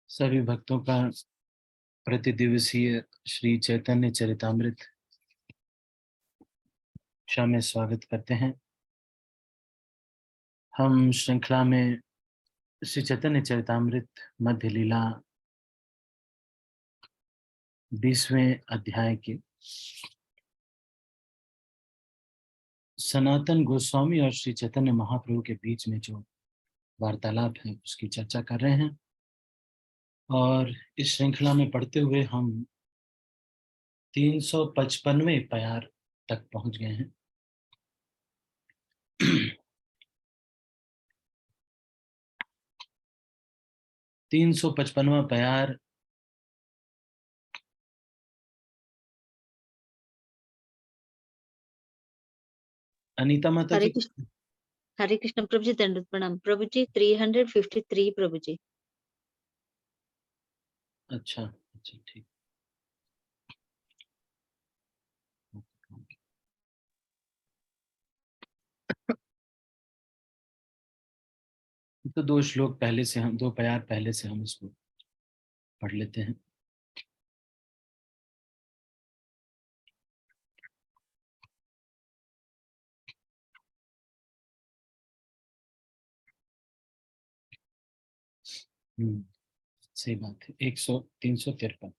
सभी भक्तों का प्रतिदिवसीय श्री चैतन्य चरितामृत कक्षा में स्वागत करते हैं। हम श्रृंखला में श्री चैतन्य चरितामृत मध्य लीला 20वें अध्याय के सनातन गोस्वामी और श्री चैतन्य महाप्रभु के बीच में जो वार्तालाप है उसकी चर्चा कर रहे हैं और इस श्रृंखला में पढ़ते हुए हम 355वें प्यार तक पहुंच गए हैं। 355वां प्यार अनीता माता हरे जी। कृष्ण। हरे कृष्ण प्रभु जी, दंडवत प्रणाम प्रभु जी। 353 प्रभु जी। अच्छा अच्छा, ठीक। तो दो श्लोक पहले से हम दो प्यार पहले से हम इसको पढ़ लेते हैं। सही बात है। 353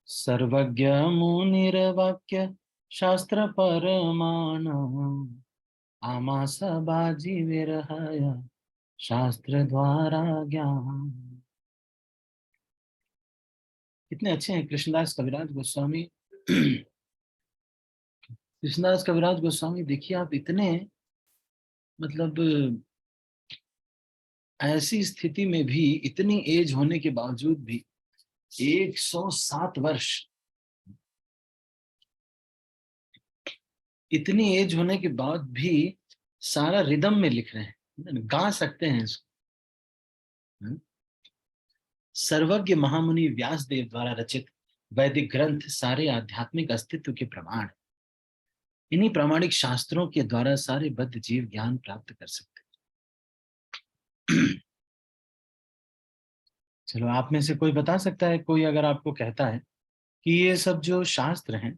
सर्वज्ञ मुनिर्वाक्य शास्त्र परमाण आमास बाजी विरहय शास्त्र द्वारा ज्ञान। कितने अच्छे हैं कृष्णदास कविराज गोस्वामी। कृष्णदास कविराज गोस्वामी, देखिए आप, इतने मतलब ऐसी स्थिति में भी, इतनी एज होने के बावजूद भी 107 वर्ष, इतनी एज होने के बाद भी सारा रिदम में लिख रहे हैं, गा सकते हैं इसको। सर्वज्ञ महामुनि व्यासदेव द्वारा रचित वैदिक ग्रंथ सारे आध्यात्मिक अस्तित्व के प्रमाण। इन्हीं प्रामाणिक शास्त्रों के द्वारा सारे बद्ध जीव ज्ञान प्राप्त कर सकते हैं। चलो, आप में से कोई बता सकता है, कोई अगर आपको कहता है कि ये सब जो शास्त्र हैं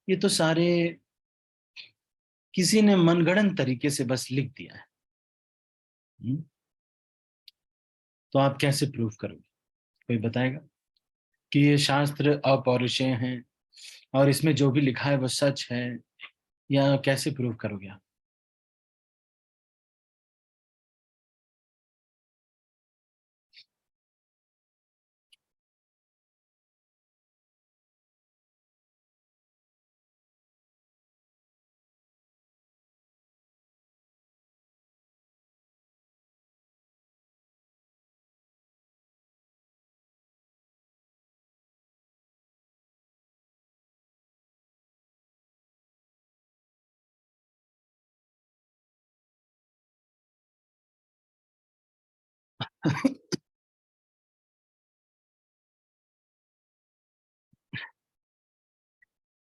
ये तो सारे किसी ने मनगढ़ंत तरीके से बस लिख दिया है, तो आप कैसे प्रूव करोगे? कोई बताएगा कि ये शास्त्र अपौरुषेय हैं और इसमें जो भी लिखा है वो सच है, या कैसे प्रूव करोगे आप?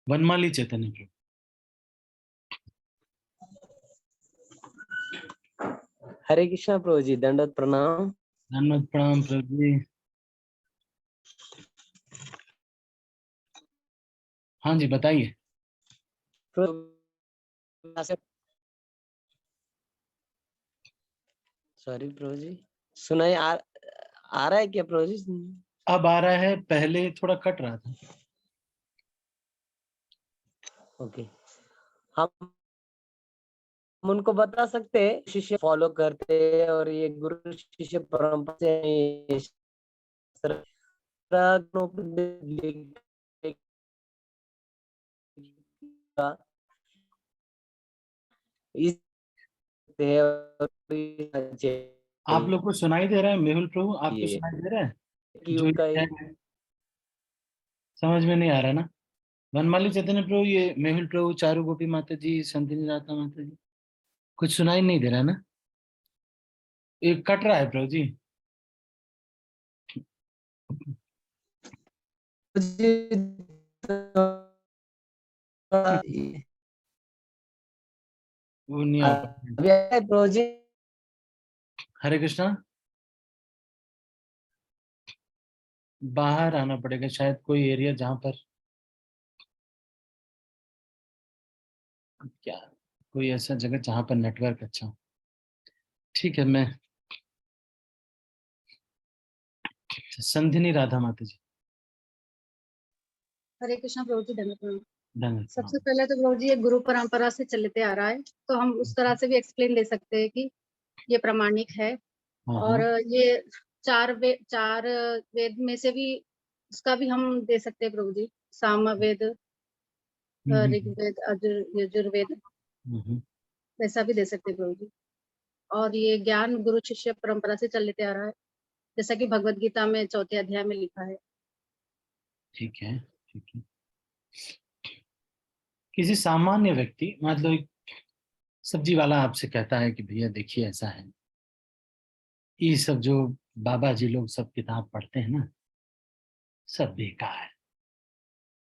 वनमाली चैतन्य प्रभु। हरे कृष्णा प्रभु जी, दंडवत प्रणाम। धन्यवाद, प्रणाम प्रभु जी। हाँ जी, बताइए। सॉरी प्रभु जी, सुनाई आ रहा है क्या प्रभु जी? अब आ रहा है, पहले थोड़ा कट रहा था। ओके, हम उनको बता सकते हैं, शिष्य फॉलो करते हैं और ये गुरु शिष्य परंपरा से आप लोग को सुनाई दे रहा है? मेहुल प्रभु, आपको ये सुनाई दे रहा है? कि जो उनका ये है, समझ में नहीं आ रहा ना? वनमाली चैतन्य प्रभु, ये मेहुल प्रभु, चारू गोपी माता जी, संतिनी राधा माता जी, कुछ सुनाई नहीं दे रहा ना? ये कट रहा है प्रभु जी। वो नहीं आ पा रहा। प्रभु जी, हरे कृष्णा। बाहर आना पड़ेगा शायद, कोई एरिया जहाँ पर क्या, कोई ऐसा जगह जहाँ पर नेटवर्क अच्छा हो। ठीक है, मैं संधिनी राधा माता जी, हरे कृष्णा प्रभु जी, धन्यवाद प्रभु। धन्यवाद। सबसे पहले तो प्रभु जी ये गुरु परंपरा से चलते आ रहा है, तो हम उस तरह से भी एक्सप्लेन दे सकते हैं कि ये प्रामाणिक है। हाँ और हाँ, ये चार वेद में से भी उसका भी हम दे सकते हैं प्रभु जी। साम वेद, ऋग्वेद, यजुर्वेद, हम्म। वैसा भी दे सकते हैं प्रभु जी। और ये ज्ञान गुरु शिष्य परंपरा से चलते आ रहा है, जैसा कि भगवत गीता में 4थे अध्याय में लिखा है। ठीक है, ठीक है। किसी सामान्य व्यक्ति, मतलब एक सब्जी वाला आपसे कहता है कि भैया देखिए ऐसा है, ये सब जो बाबा जी लोग सब किताब पढ़ते हैं ना, सब बेकार है।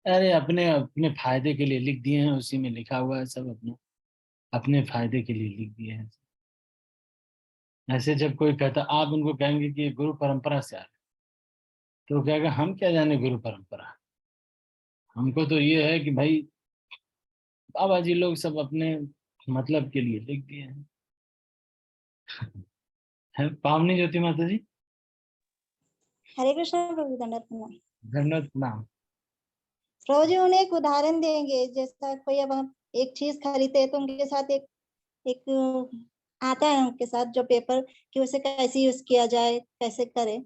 अरे अपने अपने फायदे के लिए लिख दिए हैं, उसी में लिखा हुआ है सब, अपने अपने फायदे के लिए लिख दिए हैं। ऐसे जब कोई कहता, आप उनको कहेंगे कि ये गुरु परंपरा से आ रहा है, तो वो कहेगा हम क्या जाने गुरु परंपरा, हमको तो ये है कि भाई बाबा जी लोग सब अपने मतलब के लिए लिख दिए हैं। पावनी ज्योति माता जी, हरे कृष्ण प्रभु, दंडवत प्रणाम। धन्यवाद प्रणाम। प्रभु जी उन्हें एक उदाहरण देंगे, जैसा कोई अब हम एक चीज खरीदते हैं तो उनके साथ एक एक आता है उनके साथ जो पेपर कि उसे कैसे यूज किया जाए, कैसे करें।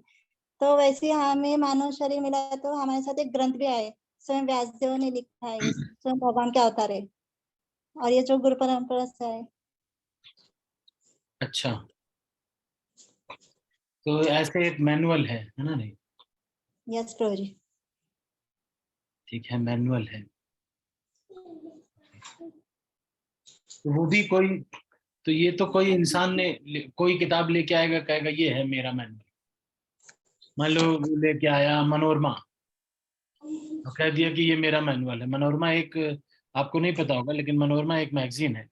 तो वैसे हमें मानव शरीर मिला तो हमारे साथ एक ग्रंथ भी आए, स्वयं व्यासदेव ने लिखा है, ये स्वयं भगवान के अवतार है, और ये जो गुरु परंपरा से है। अच्छा, तो ऐसे एक मैनुअल है ना? नहीं, यस प्रभु जी। ठीक है, मैनुअल है। तो वो भी कोई, तो ये तो कोई इंसान ने कोई किताब लेके आएगा, कहेगा ये है मेरा मैनुअल। मान लो वो लेके आया मनोरमा, तो कह दिया कि ये मेरा मैनुअल है। मनोरमा एक, आपको नहीं पता होगा लेकिन मनोरमा एक मैगजीन है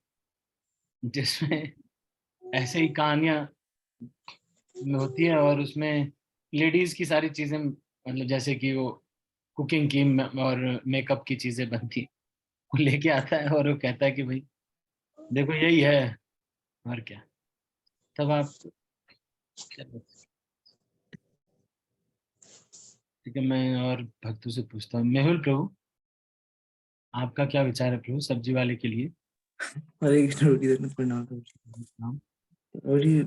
जिसमें ऐसे ही कहानियां होती है, और उसमें लेडीज की सारी चीजें, मतलब जैसे कि वो कुकिंग की और मेकअप की चीजें बनती, वो लेके आता है और वो कहता है कि भाई देखो यही है, और क्या। तब आप क्या बोलते हैं? ठीक है, मैं और भक्तों से पूछता हूँ। मेहुल प्रभु, आपका क्या विचार है प्रभु सब्जी वाले के लिए? हरे कृष्ण रोटी देवता प्रणाम प्रभु नाम? जी। और ये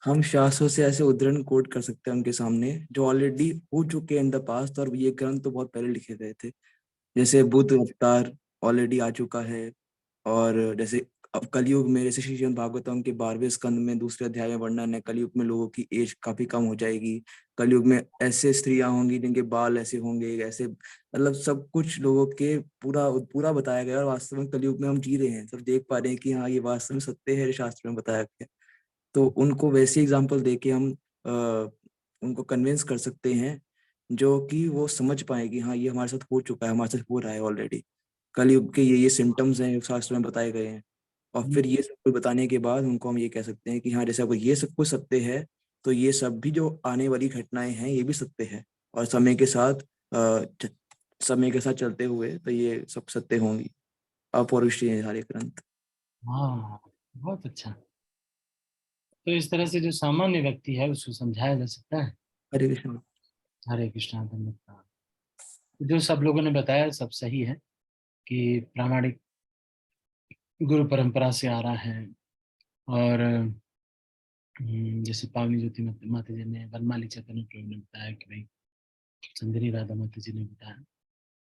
हम शास्त्रों से ऐसे उद्धरण कोट कर सकते हैं उनके सामने जो ऑलरेडी हो चुके हैं इन द पास्ट, और ये ग्रंथ तो बहुत पहले लिखे गए थे। जैसे बुद्ध अवतार ऑलरेडी आ चुका है, और जैसे अब कलयुग में जैसे श्री श्रीमद् भागवतम के 12वें स्कंद में दूसरे अध्याय में वर्णन है, कलयुग में लोगों की एज काफी कम हो जाएगी। कलयुग में ऐसे स्त्रियां होंगी जिनके बाल ऐसे होंगे, ऐसे मतलब सब कुछ लोगों के पूरा पूरा बताया गया है। और वास्तव में कलयुग में हम जी रहे हैं, सब देख पा रहे हैं कि हाँ ये वास्तव में सत्य है, शास्त्र में बताया गया है। तो उनको वैसे एग्जाम्पल दे के हम उनको कन्विंस कर सकते हैं, जो कि वो समझ पाए कि हाँ ये हमारे साथ हो चुका है, हमारे साथ हो रहा है ऑलरेडी। कलयुग के ये सिम्टम्स हैं शास्त्र में बताए गए हैं। और फिर ये सब कुछ बताने के बाद उनको हम ये कह सकते हैं कि हाँ जैसे अगर ये सब कुछ सत्य है, तो ये सब भी जो आने वाली घटनाएं हैं ये भी सत्य है। और समय के साथ चलते हुए तो ये सब सत्य होंगी। अपौरुषीय है सारे ग्रंथ। हाँ, बहुत अच्छा। तो इस तरह से जो सामान्य व्यक्ति है उसको समझाया जा सकता है। हरे कृष्ण। हरे कृष्णा, धन्यवाद। जो सब लोगों ने बताया सब सही है कि प्रामाणिक गुरु परंपरा से आ रहा है। और जैसे पावनी ज्योति माता जी ने, वनमाली चैतन्य प्रभु ने बताया कि भाई सुंदरी राधा माता जी ने बताया,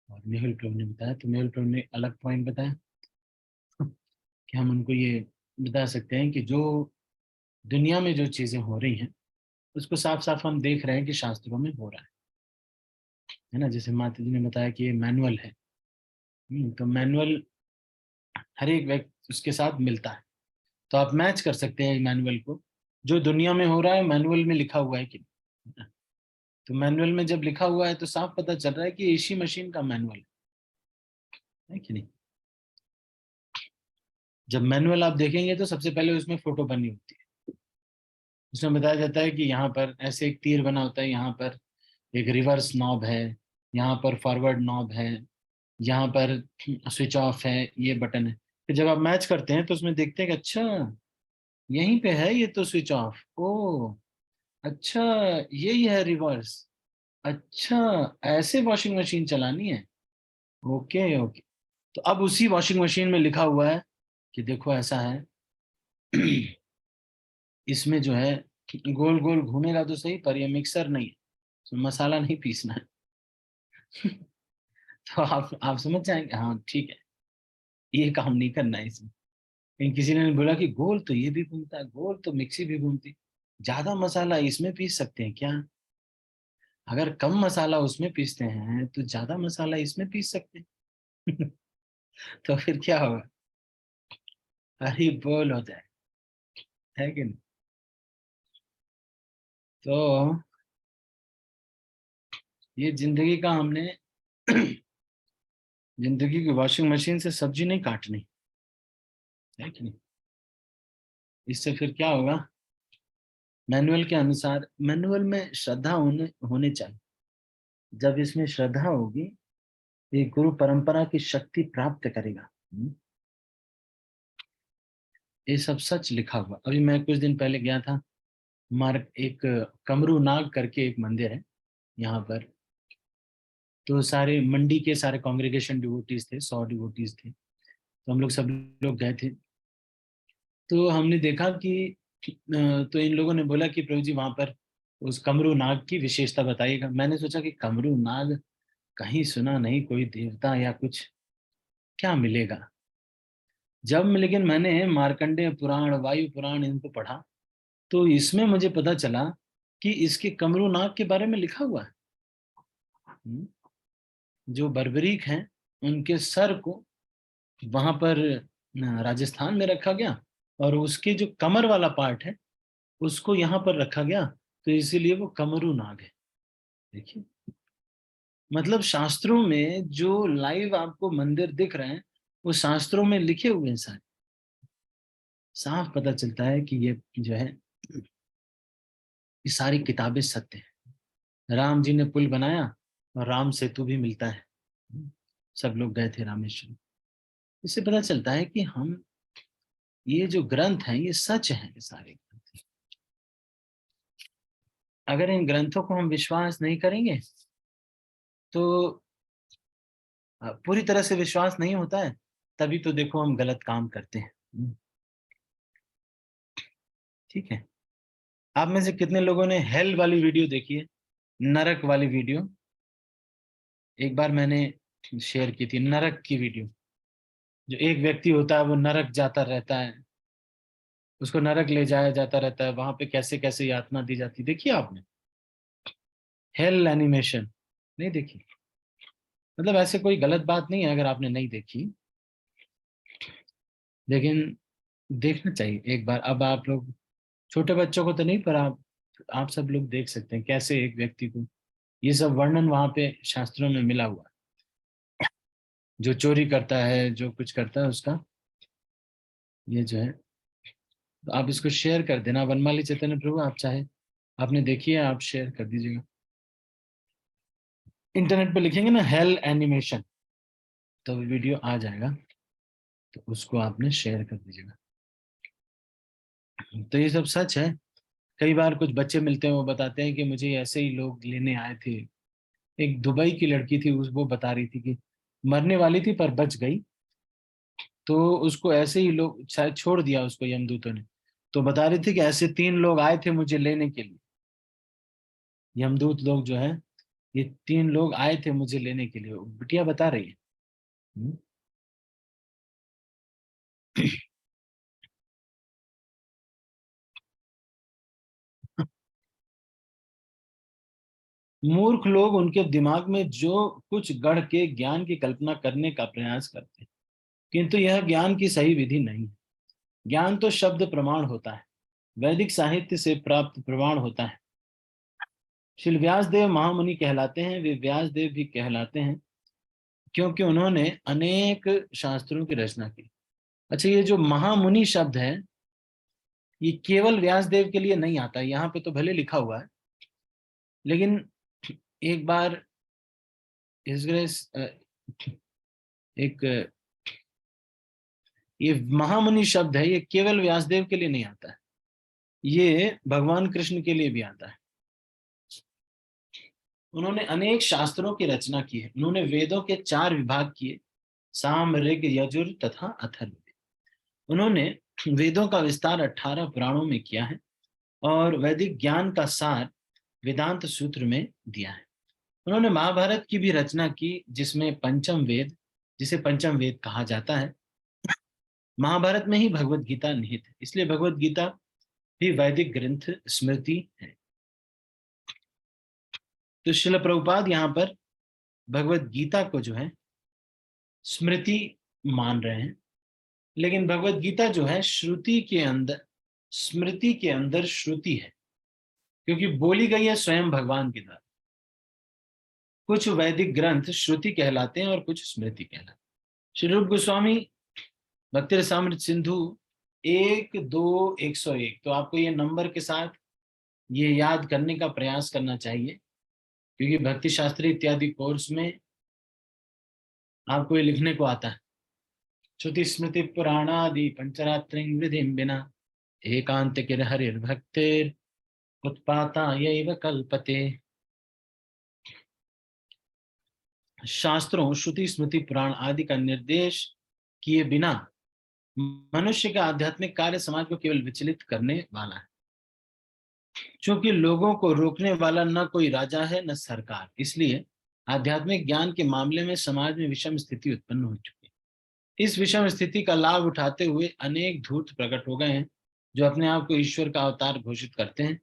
और मेहुल प्रभु ने बताया। तो मेहुल प्रभु ने अलग पॉइंट बताया कि हम उनको ये बता सकते हैं कि जो दुनिया में जो चीजें हो रही हैं उसको साफ साफ हम देख रहे हैं कि शास्त्रों में हो रहा है ना। जैसे माता जी ने बताया कि ये मैनुअल है, तो मैनुअल हर एक व्यक्ति उसके साथ मिलता है। तो आप मैच कर सकते हैं मैनुअल को, जो दुनिया में हो रहा है मैनुअल में लिखा हुआ है कि नहीं। तो मैनुअल में जब लिखा हुआ है तो साफ पता चल रहा है कि एसी मशीन का मैनुअल है कि नहीं। जब मैनुअल आप देखेंगे तो सबसे पहले उसमें फोटो बनी होती है, उसमें बताया जाता है कि यहाँ पर ऐसे एक तीर बना होता है, यहाँ पर एक रिवर्स नॉब है, यहाँ पर फॉरवर्ड नॉब है, यहाँ पर स्विच ऑफ है, ये बटन है। फिर जब आप मैच करते हैं तो उसमें देखते हैं कि अच्छा यहीं पे है ये तो स्विच ऑफ, ओ अच्छा यही है रिवर्स, अच्छा ऐसे वॉशिंग मशीन चलानी है, ओके ओके। तो अब उसी वॉशिंग मशीन में लिखा हुआ है कि देखो ऐसा है, इसमें जो है गोल गोल घूमेगा तो सही, पर ये मिक्सर नहीं है, इसमें मसाला नहीं पीसना है। तो आप समझ जाएंगे, हाँ ठीक है, ये काम नहीं करना है इसमें। लेकिन किसी ने बोला कि गोल तो ये भी घूमता है, गोल तो मिक्सी भी घूमती, ज्यादा मसाला इसमें पीस सकते हैं क्या? अगर कम मसाला उसमें पीसते हैं तो ज्यादा मसाला इसमें पीस सकते हैं। तो फिर क्या होगा? हरी बोल हो जाए, है कि नहीं? तो ये जिंदगी का हमने जिंदगी की वॉशिंग मशीन से सब्जी नहीं काटनी, है कि नहीं? इससे फिर क्या होगा? मैनुअल के अनुसार, मैनुअल में श्रद्धा होने चाहिए। जब इसमें श्रद्धा होगी ये गुरु परंपरा की शक्ति प्राप्त करेगा। ये सब सच लिखा हुआ। अभी मैं कुछ दिन पहले गया था, मार्ग एक कमरू नाग करके एक मंदिर है यहाँ पर। तो सारे मंडी के सारे कांग्रेगेशन डिवोटीज थे, 100 डिवोटीज थे। तो हम लोग सब लोग गए थे। तो हमने देखा कि तो इन लोगों ने बोला कि प्रभु जी वहां पर उस कमरू नाग की विशेषता बताइएगा। मैंने सोचा कि कमरू नाग कहीं सुना नहीं, कोई देवता या कुछ, क्या मिलेगा? जब लेकिन मैंने मार्कंडेय पुराण, वायु पुराण इनको पढ़ा तो इसमें मुझे पता चला कि इसके कमरू नाग के बारे में लिखा हुआ है। जो बर्बरीक हैं उनके सर को वहां पर राजस्थान में रखा गया, और उसके जो कमर वाला पार्ट है उसको यहाँ पर रखा गया, तो इसीलिए वो कमरू नाग है। देखिए, मतलब शास्त्रों में जो लाइव आपको मंदिर दिख रहे हैं वो शास्त्रों में लिखे हुए हैं सारे। साफ पता चलता है कि ये जो है ये सारी किताबें सत्य हैं। राम जी ने पुल बनाया और राम सेतु भी मिलता है। सब लोग गए थे रामेश्वरम। इससे पता चलता है कि हम ये जो ग्रंथ हैं ये सच हैं, ये सारे ग्रंथ। अगर इन ग्रंथों को हम विश्वास नहीं करेंगे तो पूरी तरह से विश्वास नहीं होता है, तभी तो देखो हम गलत काम करते हैं। ठीक है, आप में से कितने लोगों ने हेल वाली वीडियो देखी है? नरक वाली वीडियो एक बार मैंने शेयर की थी, नरक की वीडियो। जो एक व्यक्ति होता है वो नरक जाता रहता है, उसको नरक ले जाया जाता रहता है, वहां पे कैसे कैसे यातना दी जाती, देखिए आपने? हेल एनिमेशन नहीं देखी? मतलब ऐसे कोई गलत बात नहीं है अगर आपने नहीं देखी, लेकिन देखना चाहिए एक बार। अब आप लोग, छोटे बच्चों को तो नहीं, पर आप सब लोग देख सकते हैं कैसे एक व्यक्ति को, ये सब वर्णन वहां पे शास्त्रों में मिला हुआ है। जो चोरी करता है, जो कुछ करता है उसका ये जो है। तो आप इसको शेयर कर देना। वनमाली चैतन्य प्रभु, आप चाहे आपने देखी है, आप शेयर कर दीजिएगा। इंटरनेट पे लिखेंगे ना हेल एनिमेशन तो वीडियो आ जाएगा, तो उसको आपने शेयर कर दीजिएगा। तो ये सब सच है। कई बार कुछ बच्चे मिलते हैं, वो बताते हैं कि मुझे ऐसे ही लोग लेने आए थे। एक दुबई की लड़की थी, वो बता रही थी कि मरने वाली थी पर बच गई, तो उसको ऐसे ही लोग शायद छोड़ दिया उसको यमदूतों ने। तो बता रही थी कि ऐसे 3 लोग आए थे मुझे लेने के लिए, यमदूत लोग जो है, ये 3 लोग आए थे मुझे लेने के लिए, बिटिया बता रही है। हम्म। मूर्ख लोग उनके दिमाग में जो कुछ गढ़ के ज्ञान की कल्पना करने का प्रयास करते हैं, किंतु यह ज्ञान की सही विधि नहीं है। ज्ञान तो शब्द प्रमाण होता है, वैदिक साहित्य से प्राप्त प्रमाण होता है। श्री व्यासदेव महामुनि कहलाते हैं, वे व्यासदेव भी कहलाते हैं क्योंकि उन्होंने अनेक शास्त्रों की रचना की। अच्छा, ये जो महामुनि शब्द है ये केवल व्यासदेव के लिए नहीं आता, यहाँ पे तो भले लिखा हुआ है, लेकिन एक बार His Grace एक ये महामुनि शब्द है, ये केवल व्यासदेव के लिए नहीं आता है, ये भगवान कृष्ण के लिए भी आता है। उन्होंने अनेक शास्त्रों की रचना की है। उन्होंने वेदों के 4 विभाग किए, साम, ऋग, यजुर तथा अथर्व। उन्होंने वेदों का विस्तार 18 पुराणों में किया है और वैदिक ज्ञान का सार वेदांत सूत्र में दिया है। उन्होंने महाभारत की भी रचना की, जिसमें पंचम वेद, जिसे पंचम वेद कहा जाता है, महाभारत में ही भगवत गीता निहित है, इसलिए भगवत गीता भी वैदिक ग्रंथ स्मृति है। तो श्रील प्रभुपाद यहाँ पर भगवत गीता को जो है स्मृति मान रहे हैं, लेकिन भगवत गीता जो है श्रुति के अंदर, स्मृति के अंदर श्रुति है, क्योंकि बोली गई है स्वयं भगवान के द्वारा। कुछ वैदिक ग्रंथ श्रुति कहलाते हैं और कुछ स्मृति कहलाते हैं। श्री रूप गोस्वामी भक्ति रसामृत सिंधु 1-2-101, तो आपको ये नंबर के साथ ये याद करने का प्रयास करना चाहिए, क्योंकि भक्ति शास्त्री इत्यादि कोर्स में आपको ये लिखने को आता है। श्रुति स्मृति पुराणादि पंचरात्रिं विधिं विना एकांत किर हरिर्भक्तिर उत्पाता यैव कल्पते। शास्त्रों, श्रुति स्मृति पुराण आदि का निर्देश किए बिना मनुष्य का आध्यात्मिक कार्य समाज को केवल विचलित करने वाला है। क्योंकि लोगों को रोकने वाला न कोई राजा है न सरकार, इसलिए आध्यात्मिक ज्ञान के मामले में समाज में विषम स्थिति उत्पन्न हो चुकी है। इस विषम स्थिति का लाभ उठाते हुए अनेक धूर्त प्रकट हो गए हैं, जो अपने आप को ईश्वर का अवतार घोषित करते हैं।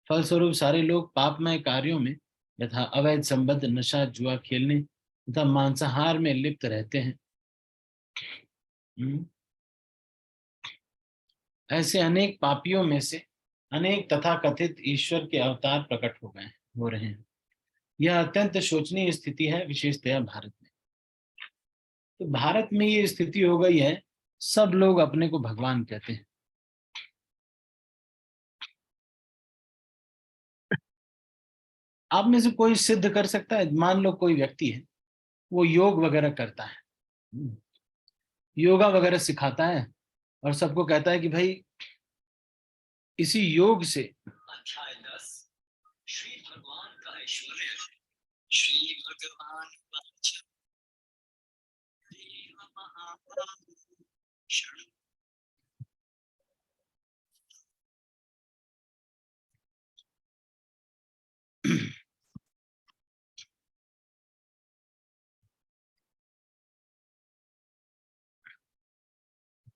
फलस्वरूप सारे लोग पापमय कार्यों में यथा अवैध संबद्ध, नशा, जुआ खेलने तथा मांसाहार में लिप्त रहते हैं। ऐसे अनेक पापियों में से अनेक तथाकथित ईश्वर के अवतार प्रकट हो रहे हैं। यह अत्यंत शोचनीय स्थिति है, विशेषतया भारत में। तो भारत में ये स्थिति हो गई है, सब लोग अपने को भगवान कहते हैं। आप में से कोई सिद्ध कर सकता है? मान लो कोई व्यक्ति है, वो योग वगैरह करता है, योगा वगैरह सिखाता है और सबको कहता है कि भाई इसी योग से अध्याय 10 श्री भगवान का ऐश्वर्य, श्री भगवान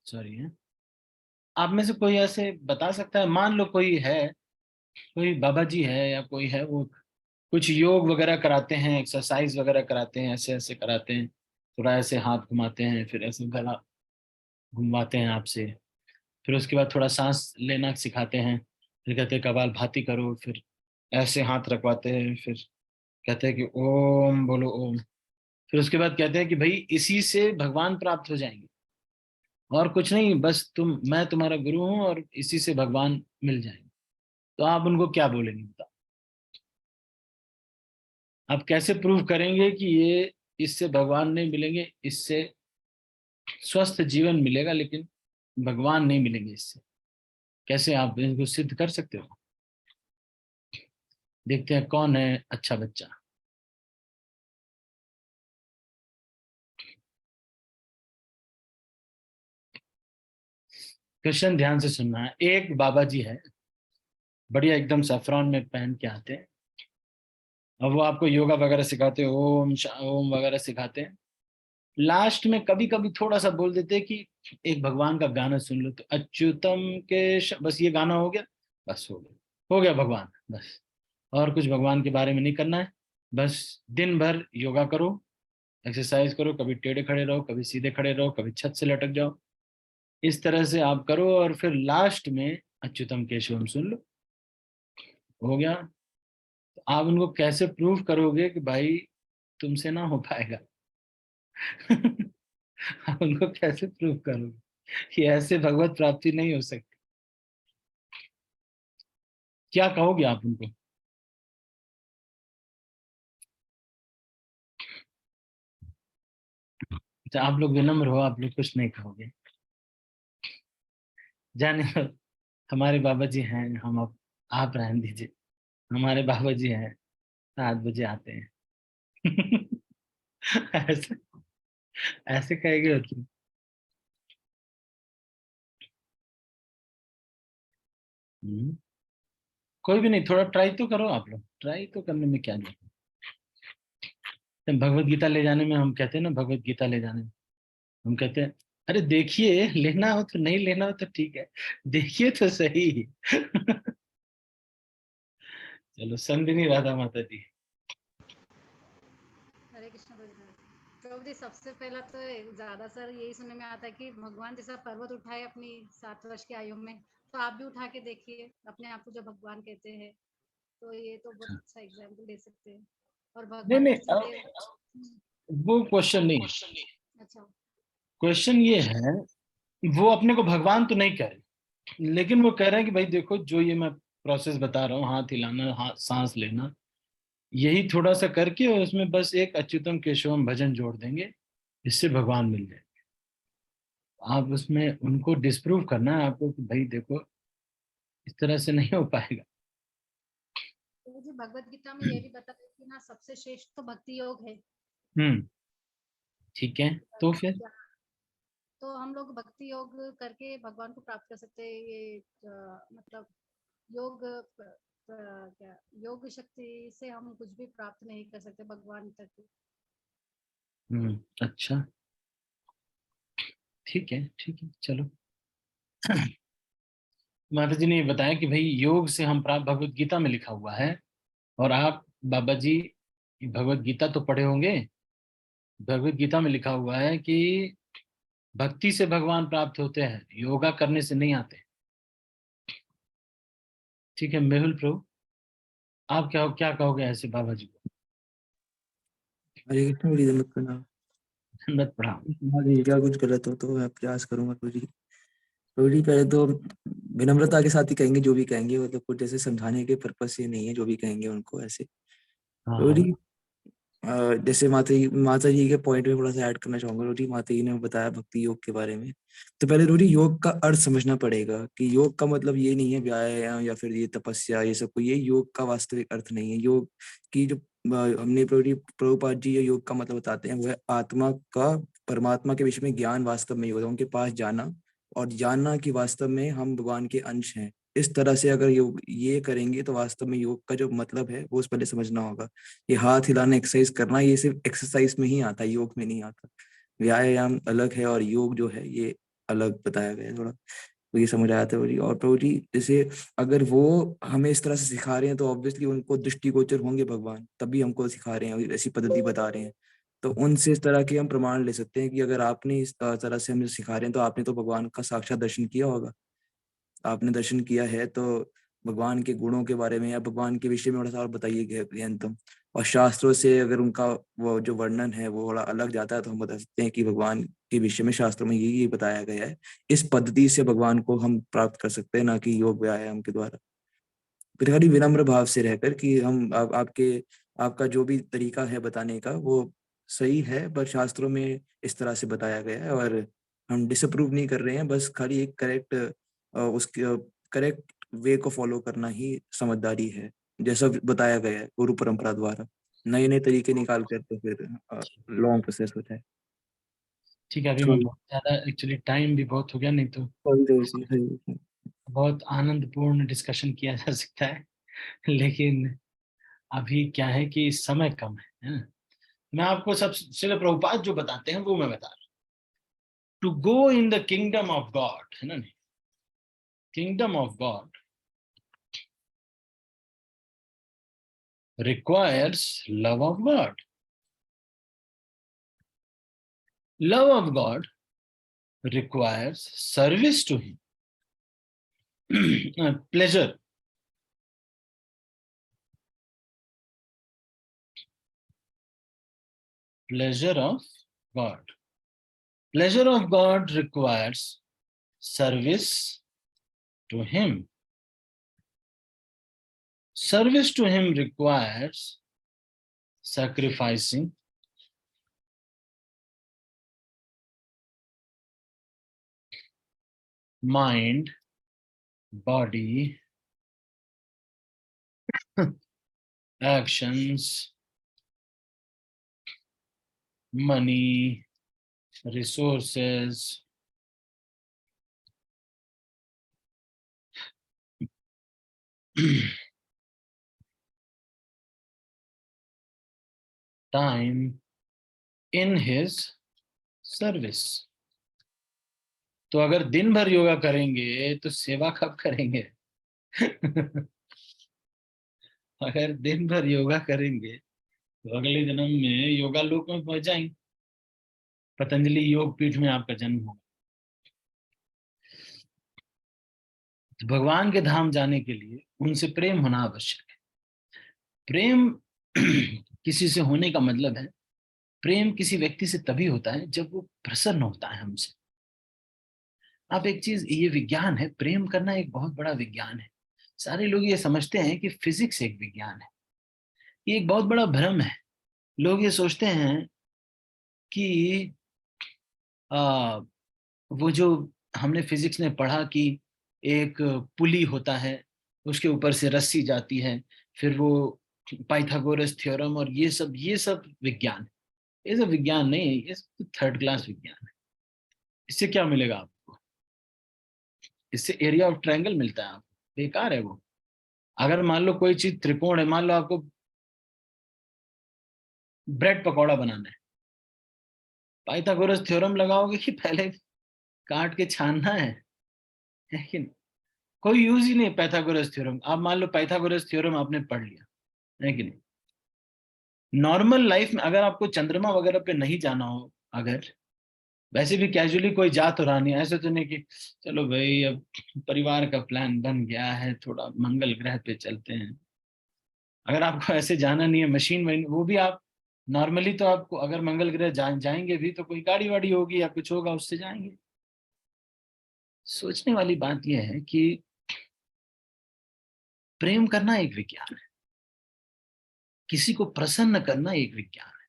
सॉरी है। आप में से कोई ऐसे बता सकता है? मान लो कोई है, कोई बाबा जी है या कोई है, वो कुछ योग वगैरह कराते हैं, एक्सरसाइज वगैरह कराते हैं, ऐसे ऐसे कराते हैं, थोड़ा ऐसे हाथ घुमाते हैं, फिर ऐसे गला घुमाते हैं आपसे, फिर उसके बाद थोड़ा सांस लेना सिखाते हैं, फिर कहते हैं कपालभाति करो, फिर ऐसे हाथ रखवाते हैं, फिर कहते हैं कि ओम बोलो ओम, फिर उसके बाद कहते हैं कि भाई इसी से भगवान प्राप्त हो जाएंगे और कुछ नहीं, बस मैं तुम्हारा गुरु हूं और इसी से भगवान मिल जाएंगे। तो आप उनको क्या बोलेंगे? बताओ, आप कैसे प्रूव करेंगे कि ये इससे भगवान नहीं मिलेंगे? इससे स्वस्थ जीवन मिलेगा लेकिन भगवान नहीं मिलेंगे इससे। कैसे आप इनको सिद्ध कर सकते हो? देखते हैं कौन है अच्छा बच्चा। क्वेश्चन ध्यान से सुनना है। एक बाबा जी है, बढ़िया एकदम सैफरॉन में पहन के आते हैं और वो आपको योगा वगैरह सिखाते हैं, ओम वगैरह सिखाते हैं। लास्ट में कभी कभी थोड़ा सा बोल देते हैं कि एक भगवान का गाना सुन लो, तो अच्युतम के बस ये गाना हो गया, बस हो गया भगवान, बस और कुछ भगवान के बारे में नहीं करना है। बस दिन भर योगा करो, एक्सरसाइज करो, कभी टेढ़े खड़े रहो, कभी सीधे खड़े रहो, कभी छत से लटक जाओ, इस तरह से आप करो और फिर लास्ट में अच्युतम केशवम सुन लो, हो गया। तो आप उनको कैसे प्रूव करोगे कि भाई तुमसे ना हो पाएगा? आप उनको कैसे प्रूव करोगे कि ऐसे भगवत प्राप्ति नहीं हो सकती? क्या कहोगे आप उनको? अच्छा, आप लोग विनम्र हो, आप लोग कुछ नहीं कहोगे। जाने दो, हमारे बाबा जी हैं, हम अब आप रहने दीजिए। हमारे बाबा जी हैं, 7 बजे आते हैं। ऐसे ऐसे कहेंगे मतलब। हम्म, कोई भी नहीं, थोड़ा ट्राई तो करो आप लोग, ट्राई तो करने में क्या नहीं। भगवत गीता ले जाने में हम कहते हैं ना, भगवत गीता ले जाने में हम कहते हैं, अरे देखिए, लेना हो तो, नहीं लेना हो तो ठीक है, देखिए तो सही। चलो, संदिनी राधा माता जी। हरे कृष्ण प्रभु जी। प्रभु जी, सबसे पहला तो ज्यादा सर यही सुनने में आता है कि भगवान जैसा पर्वत उठाए अपनी 7 वर्ष की आयु में, तो आप भी उठा के देखिए अपने आप को, जब भगवान कहते हैं तो ये तो बहुत अच्छा एग्जाम्पल दे सकते हैं। और नहीं भगवान नहीं, नरसिंह देव। वो क्वेश्चन नहीं, अच्छा। क्वेश्चन ये है, वो अपने को भगवान तो नहीं कह रहे, लेकिन वो कह रहे हैं कि भाई देखो, जो ये मैं प्रोसेस बता रहा हूँ, हाथ हिलाना, हाथ सांस लेना, यही थोड़ा सा करके, और उसमें बस एक अच्युतम केशवम भजन जोड़ देंगे, इससे भगवान मिल जाए। आप उसमें उनको डिस्प्रूव करना है आपको कि भाई देखो, इस तरह से नहीं हो पाएगा। तो जी भगवत गीता में ये भी बताया कि ना सबसे श्रेष्ठ तो भक्ति योग है। हम्म, ठीक है, तो फिर तो हम लोग भक्ति योग करके भगवान को प्राप्त कर सकते हैं। ये मतलब योग क्या योग शक्ति से हम कुछ भी प्राप्त नहीं कर सकते भगवान तक। अच्छा, ठीक है, ठीक है, चलो। माता जी ने ये बताया कि भाई योग से हम प्राप्त, भगवत गीता में लिखा हुआ है। और आप बाबा जी भगवत गीता तो पढ़े होंगे, भगवत गीता में लिखा हुआ है कि भक्ति से भगवान प्राप्त होते हैं, योगा करने से नहीं आते। ठीक है मेहुल प्रभु, आप क्या कहोगे ऐसे बाबा जी को? हरे कृष्ण, बड़ी दंडवत प्रणाम। दंडवत प्रणाम। हाँ जी, क्या कुछ गलत हो तो मैं प्रयास करूंगा प्रभु जी। प्रभु जी, पहले तो विनम्रता के साथ ही कहेंगे जो भी कहेंगे, मतलब कुछ जैसे समझाने के पर्पज से नहीं है, जो भी कहेंगे उनको ऐसे। हाँ प्रभु हाँ। जी, जैसे माता जी के पॉइंट में थोड़ा सा ऐड करना चाहूंगा। रोटी माता जी ने बताया भक्ति योग के बारे में, तो पहले रोटी योग का अर्थ समझना पड़ेगा कि योग का मतलब ये नहीं है व्यायाम या फिर ये तपस्या, ये सब को, ये योग का वास्तविक अर्थ नहीं है। योग की जो हमने प्रभुपाद जी ये योग का मतलब बताते हैं, वह आत्मा का परमात्मा के विषय में ज्ञान वास्तव में होता है, उनके पास जाना और जानना कि वास्तव में हम भगवान के अंश हैं। इस तरह से अगर योग ये करेंगे तो वास्तव में योग का जो मतलब है वो उस पहले समझना होगा। ये हाथ हिलाना, एक्सरसाइज करना, ये सिर्फ एक्सरसाइज में ही आता है, योग में नहीं आता। व्यायाम अलग है और योग जो है ये अलग बताया गया है थोड़ा, तो ये समझ आया था प्रभु जी। और प्रभु जी, जैसे अगर वो हमें इस तरह से सिखा रहे हैं तो ऑब्वियसली उनको दृष्टिगोचर होंगे भगवान, तभी हमको सिखा रहे हैं, ऐसी पद्धति बता रहे हैं। तो उनसे इस तरह के हम प्रमाण ले सकते हैं कि अगर आपने इस तरह से हमें सिखा रहे हैं तो आपने तो भगवान का साक्षात दर्शन किया होगा। आपने दर्शन किया है तो भगवान के गुणों के बारे में या भगवान के विषय में थोड़ा सा और बताइए गहनतम। और शास्त्रों से अगर उनका वो जो वर्णन है वो थोड़ा अलग जाता है तो हम बता सकते हैं कि भगवान के विषय में शास्त्रों में यही बताया गया है। इस पद्धति से भगवान को हम प्राप्त कर सकते हैं, ना कि योग व्यायाम के द्वारा। फिर खाली विनम्र भाव से रहकर कि हम आपका जो भी तरीका है बताने का वो सही है, पर शास्त्रों में इस तरह से बताया गया है और हम डिसअप्रूव नहीं कर रहे हैं, बस खाली एक उसके करेक्ट वे को फॉलो करना ही समझदारी है, जैसा बताया गया है गुरु परंपरा द्वारा। नए नए तरीके निकाल कर तो फिर लॉन्ग प्रोसेस होता है। ठीक है, अभी मैं तो बहुत ज्यादा, एक्चुअली टाइम भी बहुत हो गया, नहीं तो सही। बहुत आनंदपूर्ण डिस्कशन किया जा सकता है। लेकिन अभी क्या है कि समय कम है ना। मैं आपको सब श्रील प्रभुपाद जो बताते हैं वो मैं बता रहा हूँ। To go in the kingdom of God, है ना, kingdom of God requires love of God. Love of God requires service to Him. Pleasure. Pleasure of God. Pleasure of God requires service to Him. Service to Him requires sacrificing mind, body, actions, money, resources, time in his service. तो अगर दिन भर योगा करेंगे तो सेवा कब करेंगे? अगर दिन भर योगा करेंगे तो अगले जन्म में योगा लोक में पहुंच जाएंगे, पतंजलि योग पीठ में आपका जन्म होगा। तो भगवान के धाम जाने के लिए उनसे प्रेम होना आवश्यक है। प्रेम किसी से होने का मतलब है, प्रेम किसी व्यक्ति से तभी होता है जब वो प्रसन्न होता है हमसे। आप एक चीज, ये विज्ञान है, प्रेम करना एक बहुत बड़ा विज्ञान है। सारे लोग ये समझते हैं कि फिजिक्स एक विज्ञान है। ये एक बहुत बड़ा भ्रम है। लोग ये सोचते हैं कि वो जो हमने फिजिक्स में पढ़ा कि एक पुली होता है, उसके ऊपर से रस्सी जाती है, फिर वो पाइथागोरस थ्योरम और ये सब विज्ञान है। ये सब विज्ञान नहीं है, ये सब थर्ड क्लास विज्ञान है। इससे क्या मिलेगा आपको? इससे एरिया ऑफ ट्रायंगल मिलता है आपको, बेकार है वो। अगर मान लो कोई चीज त्रिकोण है, मान लो आपको ब्रेड पकौड़ा बनाना है, पाइथागोरस थ्योरम लगाओगे कि पहले काट के छानना है कि नहीं? कोई यूज ही नहीं पाइथागोरस थ्योरम। आप मान लो पाइथागोरस थ्योरम आपने पढ़ लिया है कि नहीं? नॉर्मल लाइफ में अगर आपको चंद्रमा वगैरह पे नहीं जाना हो, अगर वैसे भी कैजुअली कोई जा तो रहा नहीं, ऐसे तो नहीं कि चलो भाई अब परिवार का प्लान बन गया है, थोड़ा मंगल ग्रह पे चलते हैं। अगर आपको ऐसे जाना नहीं है, मशीन वो भी आप नॉर्मली तो आपको अगर मंगल ग्रह जाएंगे भी तो कोई गाड़ी वाड़ी होगी या कुछ होगा, उससे जाएंगे। सोचने वाली बात यह है कि प्रेम करना एक विज्ञान है, किसी को प्रसन्न करना एक विज्ञान है,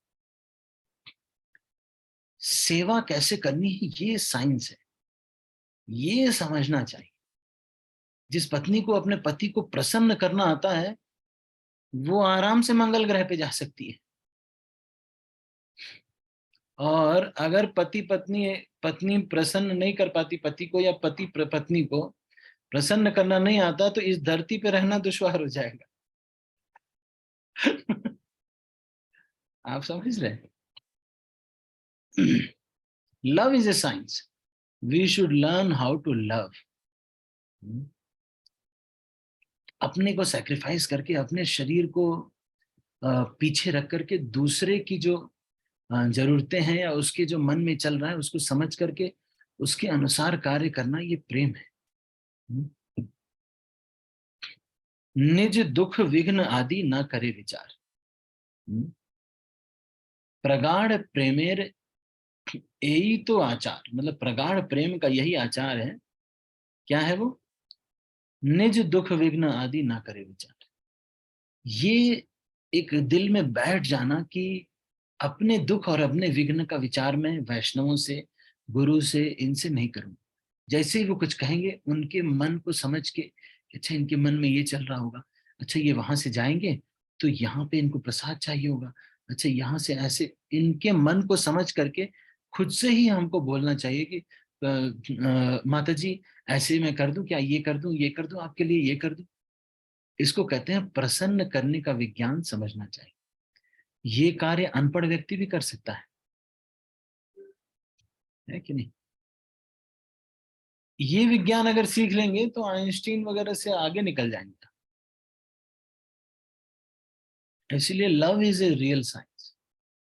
सेवा कैसे करनी है ये साइंस है। ये समझना चाहिए। जिस पत्नी को अपने पति को प्रसन्न करना आता है वो आराम से मंगल ग्रह पे जा सकती है। और अगर पत्नी प्रसन्न नहीं कर पाती पति को, या पति पत्नी को प्रसन्न करना नहीं आता, तो इस धरती पे रहना दुश्वार हो जाएगा। आप समझ रहे हैं? Love is a science, we should learn how to love. अपने को सैक्रिफाइस करके, अपने शरीर को पीछे रख करके दूसरे की जो जरूरतें हैं या उसके जो मन में चल रहा है उसको समझ करके उसके अनुसार कार्य करना, ये प्रेम है। निज दुख विघ्न आदि ना करे विचार। प्रगाढ़ प्रेमेर यही तो आचार, मतलब प्रगाढ़ प्रेम का यही आचार है। क्या है वो? निज दुख विघ्न आदि ना करे विचार। ये एक दिल में बैठ जाना कि अपने दुख और अपने विघ्न का विचार में वैष्णवों से, गुरु से, इनसे नहीं करूंगा। जैसे ही वो कुछ कहेंगे उनके मन को समझ के, अच्छा इनके मन में ये चल रहा होगा, अच्छा ये वहां से जाएंगे तो यहाँ पे इनको प्रसाद चाहिए होगा, अच्छा यहाँ से ऐसे, इनके मन को समझ करके खुद से ही हमको बोलना चाहिए कि माता जी ऐसे मैं कर दूं क्या, ये कर दूं, ये कर दूं आपके लिए, ये कर दूं। इसको कहते हैं प्रसन्न करने का विज्ञान समझना चाहिए। ये कार्य अनपढ़ व्यक्ति भी कर सकता है कि नहीं? ये विज्ञान अगर सीख लेंगे तो आइंस्टीन वगैरह से आगे निकल जाएंगे। इसलिए love is a real science.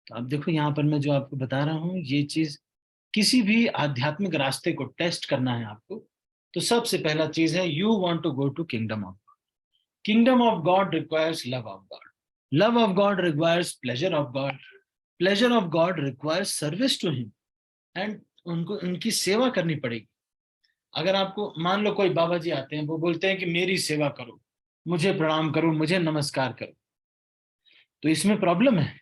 तो अब देखो यहाँ पर मैं जो आपको बता रहा हूँ, ये चीज किसी भी आध्यात्मिक रास्ते को टेस्ट करना है आपको, तो सबसे पहला चीज है you want to go to kingdom of God. Kingdom of God requires love of God, love of God requires pleasure of God, pleasure of God requires service to him, and उनको उनकी सेवा करनी पड़ेगी। अगर आपको मान लो कोई बाबा जी आते हैं, वो बोलते हैं कि मेरी सेवा करो, मुझे प्रणाम करो, मुझे नमस्कार करो, तो इसमें प्रॉब्लम है।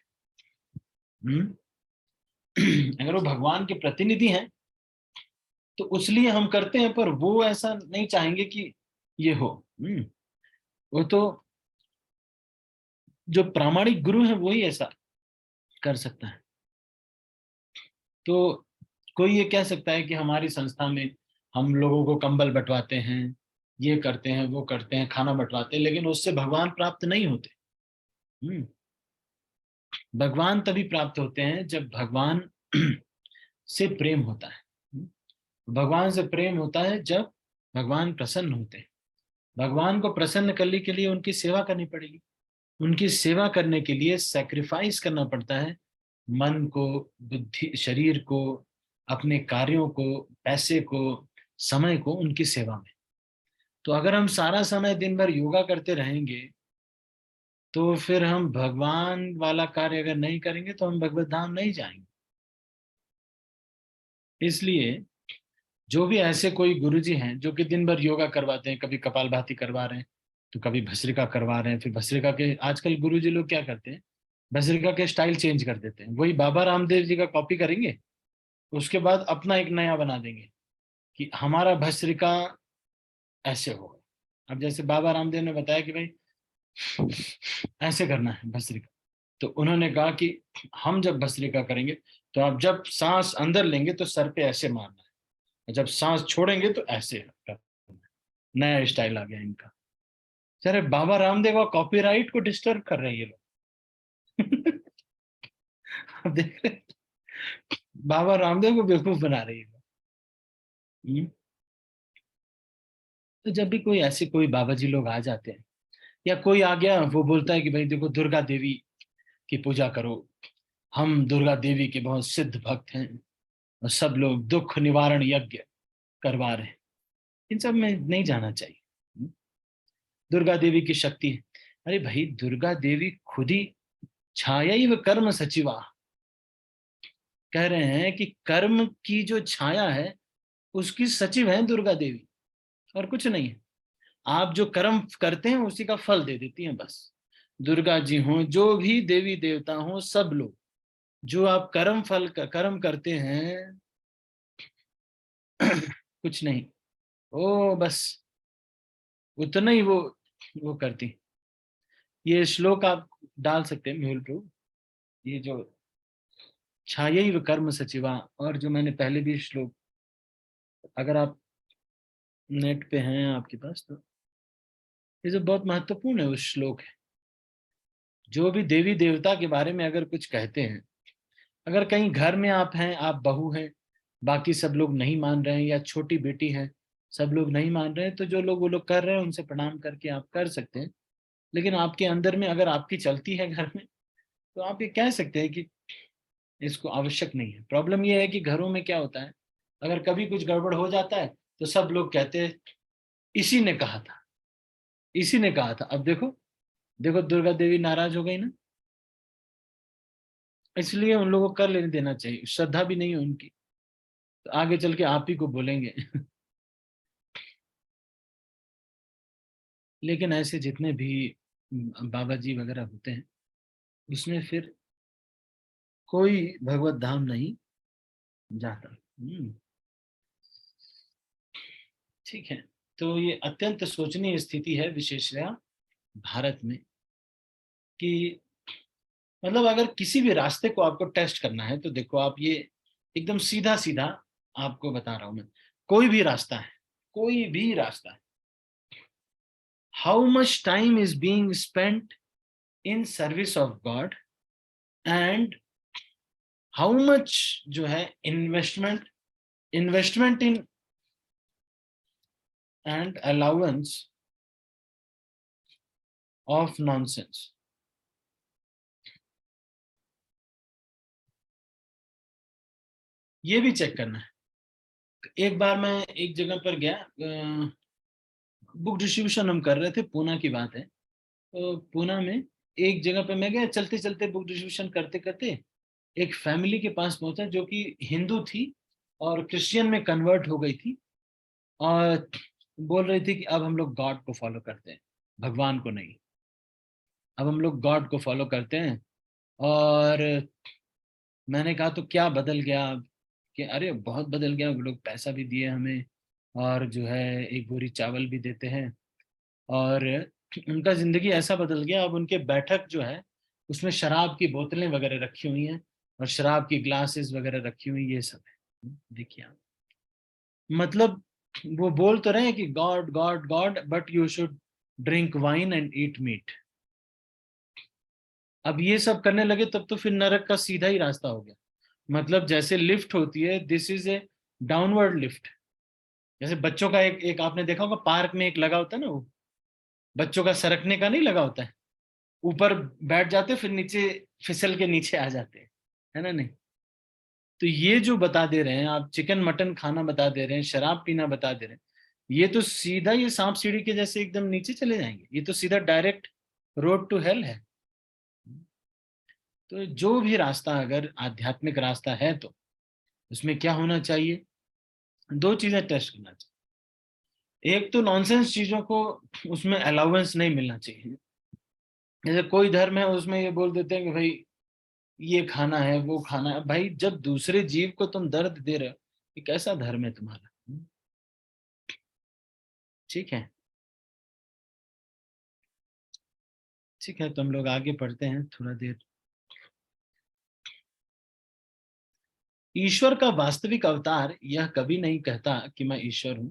अगर वो भगवान के प्रतिनिधि हैं तो उसलिए हम करते हैं, पर वो ऐसा नहीं चाहेंगे कि ये हो। वो तो जो प्रामाणिक गुरु है वही ऐसा कर सकता है। तो कोई ये कह सकता है कि हमारी संस्था में हम लोगों को कंबल बंटवाते हैं, ये करते हैं, वो करते हैं, खाना बंटवाते हैं, लेकिन उससे भगवान प्राप्त नहीं होते। भगवान तभी प्राप्त होते हैं जब भगवान से प्रेम होता है। भगवान से प्रेम होता है जब भगवान प्रसन्न होते हैं। भगवान को प्रसन्न करने के लिए उनकी सेवा करनी पड़ेगी। उनकी सेवा करने के लिए सैक्रिफाइस करना पड़ता है, मन को, बुद्धि, शरीर को, अपने कार्यों को, पैसे को, समय को उनकी सेवा में। तो अगर हम सारा समय दिन भर योगा करते रहेंगे तो फिर हम भगवान वाला कार्य अगर नहीं करेंगे तो हम भगवत धाम नहीं जाएंगे। इसलिए जो भी ऐसे कोई गुरुजी हैं जो कि दिन भर योगा करवाते हैं, कभी कपालभाति करवा रहे हैं तो कभी भस्त्रिका करवा रहे हैं, फिर भस्त्रिका के आजकल गुरुजी लोग क्या करते हैं, भस्त्रिका के स्टाइल चेंज कर देते हैं, वही बाबा रामदेव जी का कॉपी करेंगे, उसके बाद अपना एक नया बना देंगे कि हमारा भस्त्रिका ऐसे होगा। अब जैसे बाबा रामदेव ने बताया कि भाई ऐसे करना है भस्त्रिका, तो उन्होंने कहा कि हम जब भस्त्रिका करेंगे तो आप जब सांस अंदर लेंगे तो सर पे ऐसे मारना है, जब सांस छोड़ेंगे तो ऐसे करना है। नया स्टाइल आ गया इनका। अरे बाबा रामदेव का कॉपीराइट को डिस्टर्ब कर रहे हैं ये लोग। देख रहे, बाबा रामदेव को बेवकूफ बना रही है। तो जब भी कोई ऐसे कोई बाबा जी लोग आ जाते हैं, या कोई आ गया वो बोलता है कि भाई देखो दुर्गा देवी की पूजा करो, हम दुर्गा देवी के बहुत सिद्ध भक्त हैं और सब लोग दुख निवारण यज्ञ करवा रहे हैं, इन सब में नहीं जाना चाहिए। दुर्गा देवी की शक्ति है। अरे भाई दुर्गा देवी खुद ही छाया कर्म सचिवा कह रहे हैं कि कर्म की जो छाया है उसकी सचिव है दुर्गा देवी, और कुछ नहीं है। आप जो कर्म करते हैं उसी का फल दे देती हैं बस। दुर्गा जी हों, जो भी देवी देवता हों, सब लोग जो आप कर्म करते हैं कुछ नहीं, वो बस उतना ही वो करती। ये श्लोक आप डाल सकते हैं मेहुल प्रभु, ये जो छायैव कर्म सचिवा, और जो मैंने पहले भी श्लोक, अगर आप नेट पे हैं आपके पास तो ये जो बहुत महत्वपूर्ण है उस श्लोक है। जो भी देवी देवता के बारे में अगर कुछ कहते हैं, अगर कहीं घर में आप हैं, आप बहू हैं, बाकी सब लोग नहीं मान रहे हैं, या छोटी बेटी है सब लोग नहीं मान रहे हैं, तो जो लोग वो लोग कर रहे हैं उनसे प्रणाम करके आप कर सकते हैं। लेकिन आपके अंदर में अगर आपकी चलती है घर में तो आप ये कह सकते हैं कि इसको आवश्यक नहीं है। प्रॉब्लम ये है कि घरों में क्या होता है, अगर कभी कुछ गड़बड़ हो जाता है तो सब लोग कहते हैं इसी ने कहा था, इसी ने कहा था। अब देखो देखो दुर्गा देवी नाराज हो गई ना, इसलिए उन लोगों को कर लेने देना चाहिए। श्रद्धा भी नहीं है उनकी तो आगे चल के आप ही को बोलेंगे। लेकिन ऐसे जितने भी बाबा जी वगैरह होते हैं उसमें फिर कोई भगवत धाम नहीं जाता। ठीक है, तो ये अत्यंत शोचनीय स्थिति है विशेषतया भारत में, कि मतलब अगर किसी भी रास्ते को आपको टेस्ट करना है तो देखो आप ये एकदम सीधा सीधा आपको बता रहा हूं मैं, कोई भी रास्ता है, कोई भी रास्ता है, how much time is being spent in service of God and how much जो है investment in and allowance of nonsense. ये भी चेक करना है। एक बार मैं एक जगह पर गया, बुक डिस्ट्रीब्यूशन हम कर रहे थे, पूना की बात है। तो पूना में एक जगह पे मैं गया, चलते चलते बुक डिस्ट्रीब्यूशन करते करते एक फैमिली के पास पहुंचा जो कि हिंदू थी और क्रिश्चियन में कन्वर्ट हो गई थी, और बोल रही थी कि अब हम लोग गॉड को फॉलो करते हैं, भगवान को नहीं, अब हम लोग गॉड को फॉलो करते हैं। और मैंने कहा तो क्या बदल गया, कि अरे बहुत बदल गया, वो लोग पैसा भी दिए हमें और जो है एक बोरी चावल भी देते हैं, और उनका जिंदगी ऐसा बदल गया। अब उनके बैठक जो है उसमें शराब की बोतलें वगैरह रखी हुई हैं और शराब की ग्लासेस वगैरह रखी हुई, ये सब है। देखिए आप, मतलब वो बोल तो रहे हैं कि God God God, but you should drink wine and eat meat. अब ये सब करने लगे तब तो फिर नरक का सीधा ही रास्ता हो गया। मतलब जैसे लिफ्ट होती है, this is a downward lift. जैसे बच्चों का एक एक आपने देखा होगा पार्क में एक लगा होता है ना, वो बच्चों का सरकने का नहीं लगा होता है, ऊपर बैठ जाते फिर नीचे फिसल के नीचे आ जाते हैं, है ना? नहीं, तो ये जो बता दे रहे हैं आप, चिकन मटन खाना बता दे रहे हैं, शराब पीना बता दे रहे हैं, ये तो सीधा ये सांप सीढ़ी के जैसे एकदम नीचे चले जाएंगे। ये तो सीधा डायरेक्ट रोड टू हेल है। तो जो भी रास्ता अगर आध्यात्मिक रास्ता है तो उसमें क्या होना चाहिए? दो चीजें टेस्ट करना चाहिए। एक तो नॉनसेंस चीजों को उसमें अलाउंस नहीं मिलना चाहिए। जैसे कोई धर्म है उसमें ये बोल देते हैं कि भाई ये खाना है वो खाना है। भाई जब दूसरे जीव को तुम दर्द दे रहे हो, ये कैसा धर्म है तुम्हारा? ठीक है, ठीक है, तो हम लोग आगे पढ़ते हैं थोड़ा देर। ईश्वर का वास्तविक अवतार यह कभी नहीं कहता कि मैं ईश्वर हूं,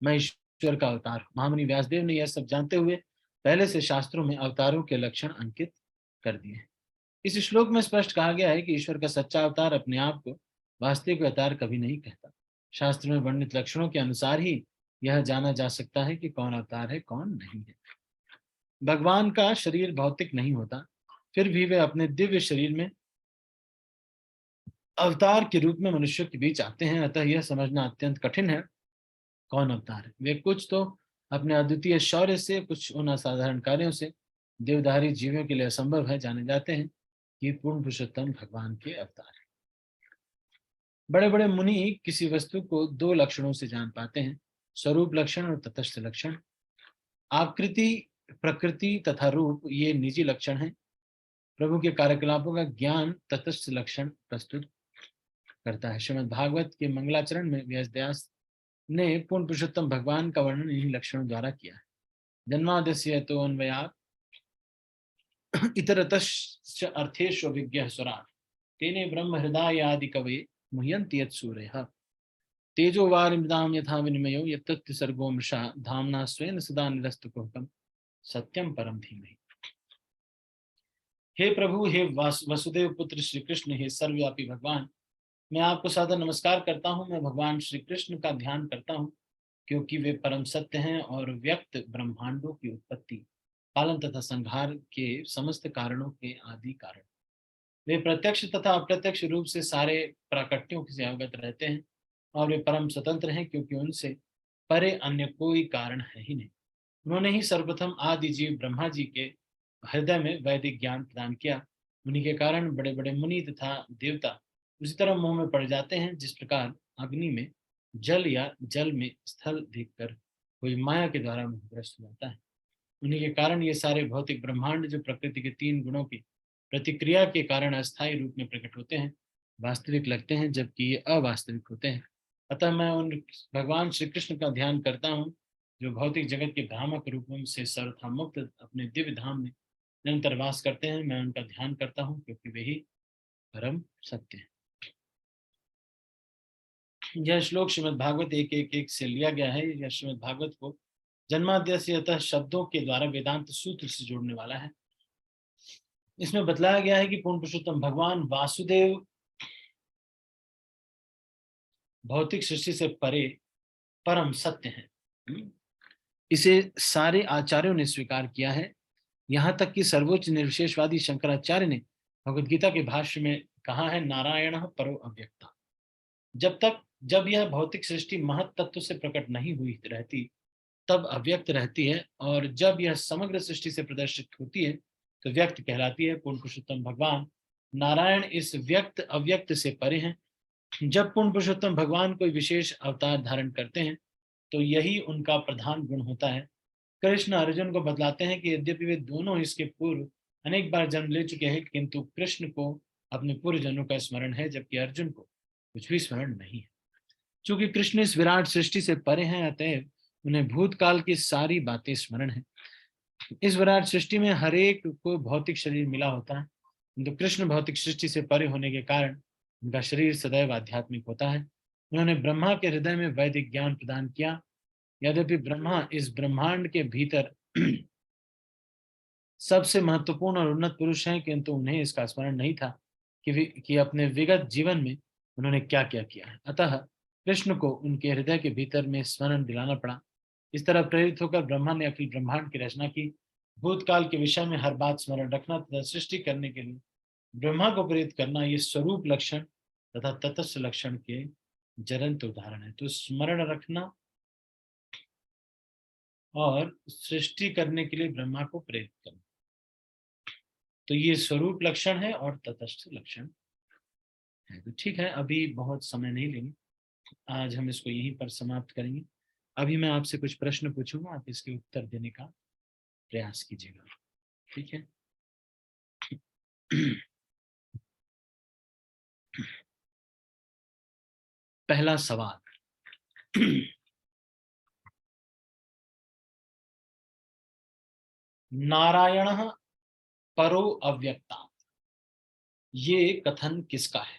मैं ईश्वर का अवतार हूं। महामुनि व्यासदेव ने यह सब जानते हुए पहले से शास्त्रों में अवतारों के लक्षण अंकित कर दिए हैं। इस श्लोक में स्पष्ट कहा गया है कि ईश्वर का सच्चा अवतार अपने आप को वास्तविक अवतार कभी नहीं कहता। शास्त्र में वर्णित लक्षणों के अनुसार ही यह जाना जा सकता है कि कौन अवतार है कौन नहीं है। भगवान का शरीर भौतिक नहीं होता, फिर भी वे अपने दिव्य शरीर में अवतार के रूप में मनुष्यों के बीच आते हैं। अतः यह समझना अत्यंत कठिन है कौन अवतार है। वे कुछ तो अपने अद्वितीय शौर्य से, कुछ उन असाधारण कार्यों से देवधारी जीवों के लिए असंभव है जाने जाते हैं कि पूर्ण पुरुषोत्तम भगवान के अवतार है। बड़े बड़े मुनि किसी वस्तु को दो लक्षणों से जान पाते हैं, स्वरूप लक्षण और तटस्थ लक्षण। आकृति, प्रकृति तथा रूप ये निजी लक्षण हैं। प्रभु के कार्यकलापों का ज्ञान तटस्थ लक्षण प्रस्तुत करता है। श्रीमद् भागवत के मंगलाचरण में व्यासदेव ने पूर्ण पुरुषोत्तम भगवान का वर्णन इन्हीं लक्षणों द्वारा किया है। जन्माद्यस्य तो अन्वयात् इतरतश्च अर्थेषु अभिज्ञः स्वराट् तेने ब्रह्म हृदय आदि कवये मुह्यन्ति यत्सूरयः तेजो वारिमृदां यथा विनिमयो यत्तत् सर्गो मृषा धाम्ना स्वेन सदा निरस्तकुहकं सत्यम परम धीमहि। हे प्रभु, हे वसुदेव पुत्र श्री कृष्ण, हे सर्वव्यापी भगवान, मैं आपको सादर नमस्कार करता हूँ। मैं भगवान श्री कृष्ण का ध्यान करता हूँ क्योंकि वे परम सत्य हैं और व्यक्त ब्रह्मांडों की उत्पत्ति, पालन तथा संहार के समस्त कारणों के आदि कारण। वे प्रत्यक्ष तथा अप्रत्यक्ष रूप से सारे प्राकट्यों से अवगत रहते हैं और वे परम स्वतंत्र हैं क्योंकि उनसे परे अन्य कोई कारण है ही नहीं। उन्होंने ही सर्वप्रथम आदि जीव ब्रह्मा जी के हृदय में वैदिक ज्ञान प्रदान किया। उन्हीं के कारण बड़े बड़े मुनि तथा देवता उसी तरह मोह में पड़ जाते हैं जिस प्रकार अग्नि में जल या जल में स्थल देखकर कोई माया के द्वारा मोहग्रस्त हो जाता है। उन्हीं के कारण ये सारे भौतिक ब्रह्मांड जो प्रकृति के तीन गुणों की प्रतिक्रिया के कारण अस्थायी रूप में प्रकट होते हैं, वास्तविक लगते हैं जबकि ये अवास्तविक होते हैं। अतः मैं उन भगवान श्री कृष्ण का ध्यान करता हूँ जो भौतिक जगत के भ्रामक रूपों से सर्वथा मुक्त अपने दिव्य धाम में निरंतर वास करते हैं। मैं उनका ध्यान करता हूँ क्योंकि वे ही परम सत्य है। यह श्लोक श्रीमद् भागवत 1:1 से लिया गया है। यह श्रीमद् भागवत को जन्माद्यस्य शब्दों के द्वारा वेदांत सूत्र से जोड़ने वाला है। इसमें बतलाया गया है कि पूर्ण पुरुषोत्तम भगवान वासुदेव भौतिक सृष्टि से परे परम सत्य है। इसे सारे आचार्यों ने स्वीकार किया है। यहाँ तक कि सर्वोच्च निर्विशेषवादी शंकराचार्य ने भगवद गीता के भाष्य में कहा है, नारायण परो अव्यक्ता। जब यह भौतिक सृष्टि महत तत्व से प्रकट नहीं हुई रहती तब अव्यक्त रहती है, और जब यह समग्र सृष्टि से प्रदर्शित होती है तो व्यक्त कहलाती है। पूर्ण पुरुषोत्तम भगवान नारायण इस व्यक्त अव्यक्त से परे हैं। जब पूर्ण पुरुषोत्तम भगवान कोई विशेष अवतार धारण करते हैं तो यही उनका प्रधान गुण होता है। कृष्ण अर्जुन को बतलाते हैं कि यद्यपि वे दोनों इसके पूर्व अनेक बार जन्म ले चुके हैं, किंतु कृष्ण को अपने पूर्व जन्मों का स्मरण है जबकि अर्जुन को कुछ भी स्मरण नहीं है। चूंकि कृष्ण इस विराट सृष्टि से परे हैं, अतएव उन्हें भूतकाल की सारी बातें स्मरण है। इस विराट सृष्टि में हर एक को भौतिक शरीर मिला होता है, किंतु कृष्ण भौतिक सृष्टि से परे होने के कारण उनका शरीर सदैव आध्यात्मिक होता है। उन्होंने ब्रह्मा के हृदय में वैदिक ज्ञान प्रदान किया। यद्यपि ब्रह्मा इस ब्रह्मांड के भीतर सबसे महत्वपूर्ण और उन्नत पुरुष हैं, किंतु उन्हें इसका स्मरण नहीं था कि अपने विगत जीवन में उन्होंने क्या क्या किया है। अतः कृष्ण को उनके हृदय के भीतर में स्मरण दिलाना पड़ा। इस तरह प्रेरित होकर ब्रह्मा ने अखिल ब्रह्मांड की रचना की। भूतकाल के विषय में हर बात स्मरण रखना तथा सृष्टि करने के लिए ब्रह्मा को प्रेरित करना, ये स्वरूप लक्षण तथा तटस्थ लक्षण के ज्वलंत उदाहरण है। तो स्मरण रखना और सृष्टि करने के लिए ब्रह्मा को प्रेरित करना, तो ये स्वरूप लक्षण है और तटस्थ लक्षण है। तो ठीक है, अभी बहुत समय नहीं लेंगे, आज हम इसको यहीं पर समाप्त करेंगे। अभी मैं आपसे कुछ प्रश्न पूछूंगा, आप इसके उत्तर देने का प्रयास कीजिएगा, ठीक है? पहला सवाल, नारायण परो अव्यक्ता, ये कथन किसका है?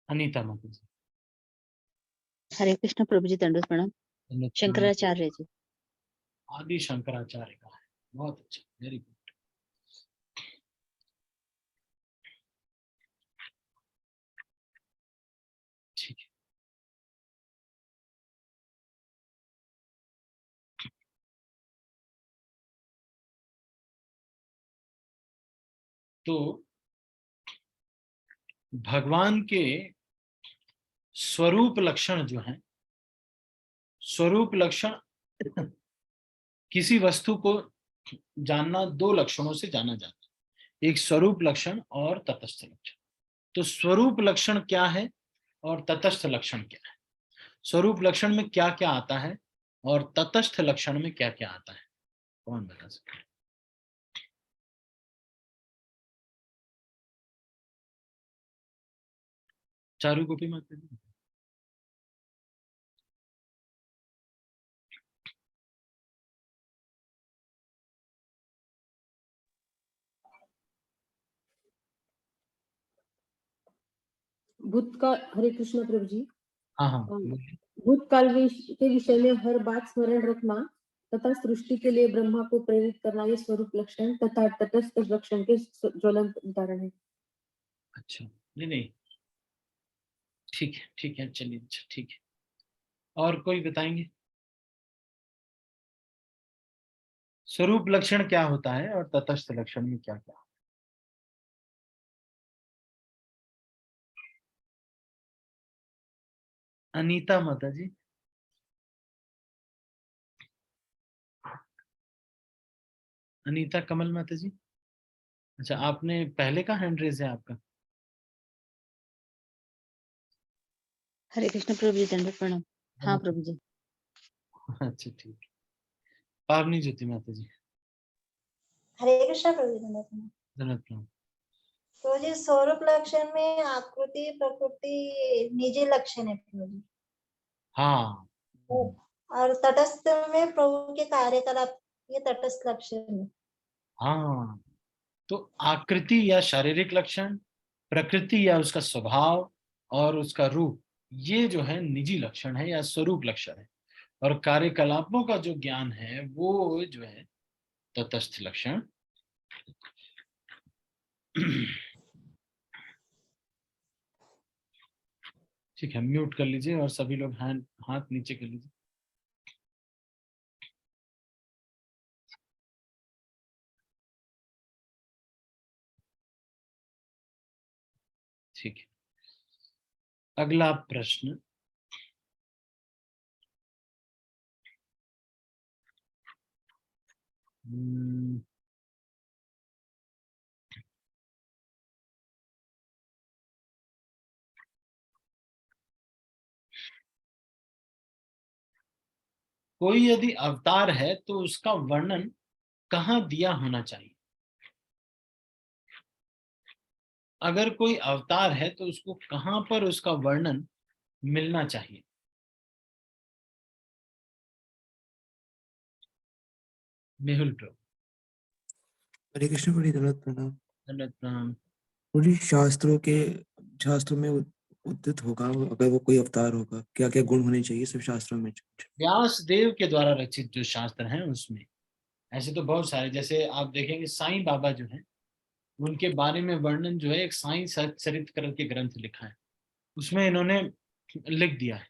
अनीता माता जी। हरे कृष्ण प्रभु जी, दंडवत प्रणाम। शंकराचार्य जी। आदि शंकराचार्य का है। बहुत अच्छा, वेरी गुड। ठीक है, तो भगवान के स्वरूप लक्षण जो हैं, स्वरूप लक्षण किसी वस्तु को जानना दो लक्षणों से जाना जाता है, एक स्वरूप लक्षण और तटस्थ लक्षण। तो स्वरूप लक्षण क्या है और तटस्थ लक्षण क्या है? स्वरूप लक्षण में क्या क्या आता है और तटस्थ लक्षण में क्या क्या आता है? कौन बता सकता है? चारू गोपी माता जी। भूतकाल, हरे कृष्ण प्रभु जी। हाँ हाँ, भूतकाल के विषय में हर बात स्मरण रखना तथा सृष्टि के लिए ब्रह्मा को प्रेरित करना, ये स्वरूप लक्षण तथा तटस्थ लक्षण के ज्वलंत उदाहरण है। अच्छा, नहीं नहीं, ठीक है, चलिए, अच्छा ठीक है। और कोई बताएंगे स्वरूप लक्षण क्या होता है और तटस्थ लक्षण में क्या क्या? अनीता माता जी। अनीता कमल माता जी। अच्छा, आपने पहले का हैंड रेज है आपका? हरे कृष्ण प्रभु जी, दंडवत प्रणाम। हाँ प्रभु जी। अच्छा ठीक है। पावनी ज्योति माता जी। हरे कृष्णा प्रभु जी। धन्यवाद प्रणाम। तो जी स्वरूप लक्षण में आकृति प्रकृति निजी लक्षण है प्रभु जी। हाँ, और तटस्थ में प्रभु के कार्यकलाप, ये तटस्थ लक्षण है। हाँ, तो आकृति या शारीरिक लक्षण, प्रकृति या उसका स्वभाव और उसका रूप, ये जो है निजी लक्षण है या स्वरूप लक्षण है। और कार्यकलापों का जो ज्ञान है वो जो है तटस्थ लक्षण। ठीक है, म्यूट कर लीजिए और सभी लोग हाथ नीचे कर लीजिए। ठीक है, अगला प्रश्न, हम्म, कोई यदि अवतार है तो उसका वर्णन कहाँ दिया होना चाहिए? अगर कोई अवतार है तो उसको कहाँ पर उसका वर्णन मिलना चाहिए? मेहुल प्रभु। हरे कृष्ण बड़ी दंडवत प्रणाम। दंडवत प्रणाम। पूरी शास्त्रों में उद्दित होगा अगर वो कोई अवतार होगा, क्या क्या गुण होने चाहिए सब शास्त्रों में? व्यास देव के द्वारा रचित जो शास्त्र हैं उसमें ऐसे तो बहुत सारे, जैसे आप देखेंगे साईं बाबा जो हैं उनके बारे में वर्णन जो है एक साईं चरित करके ग्रंथ लिखा है, उसमें इन्होंने लिख दिया है,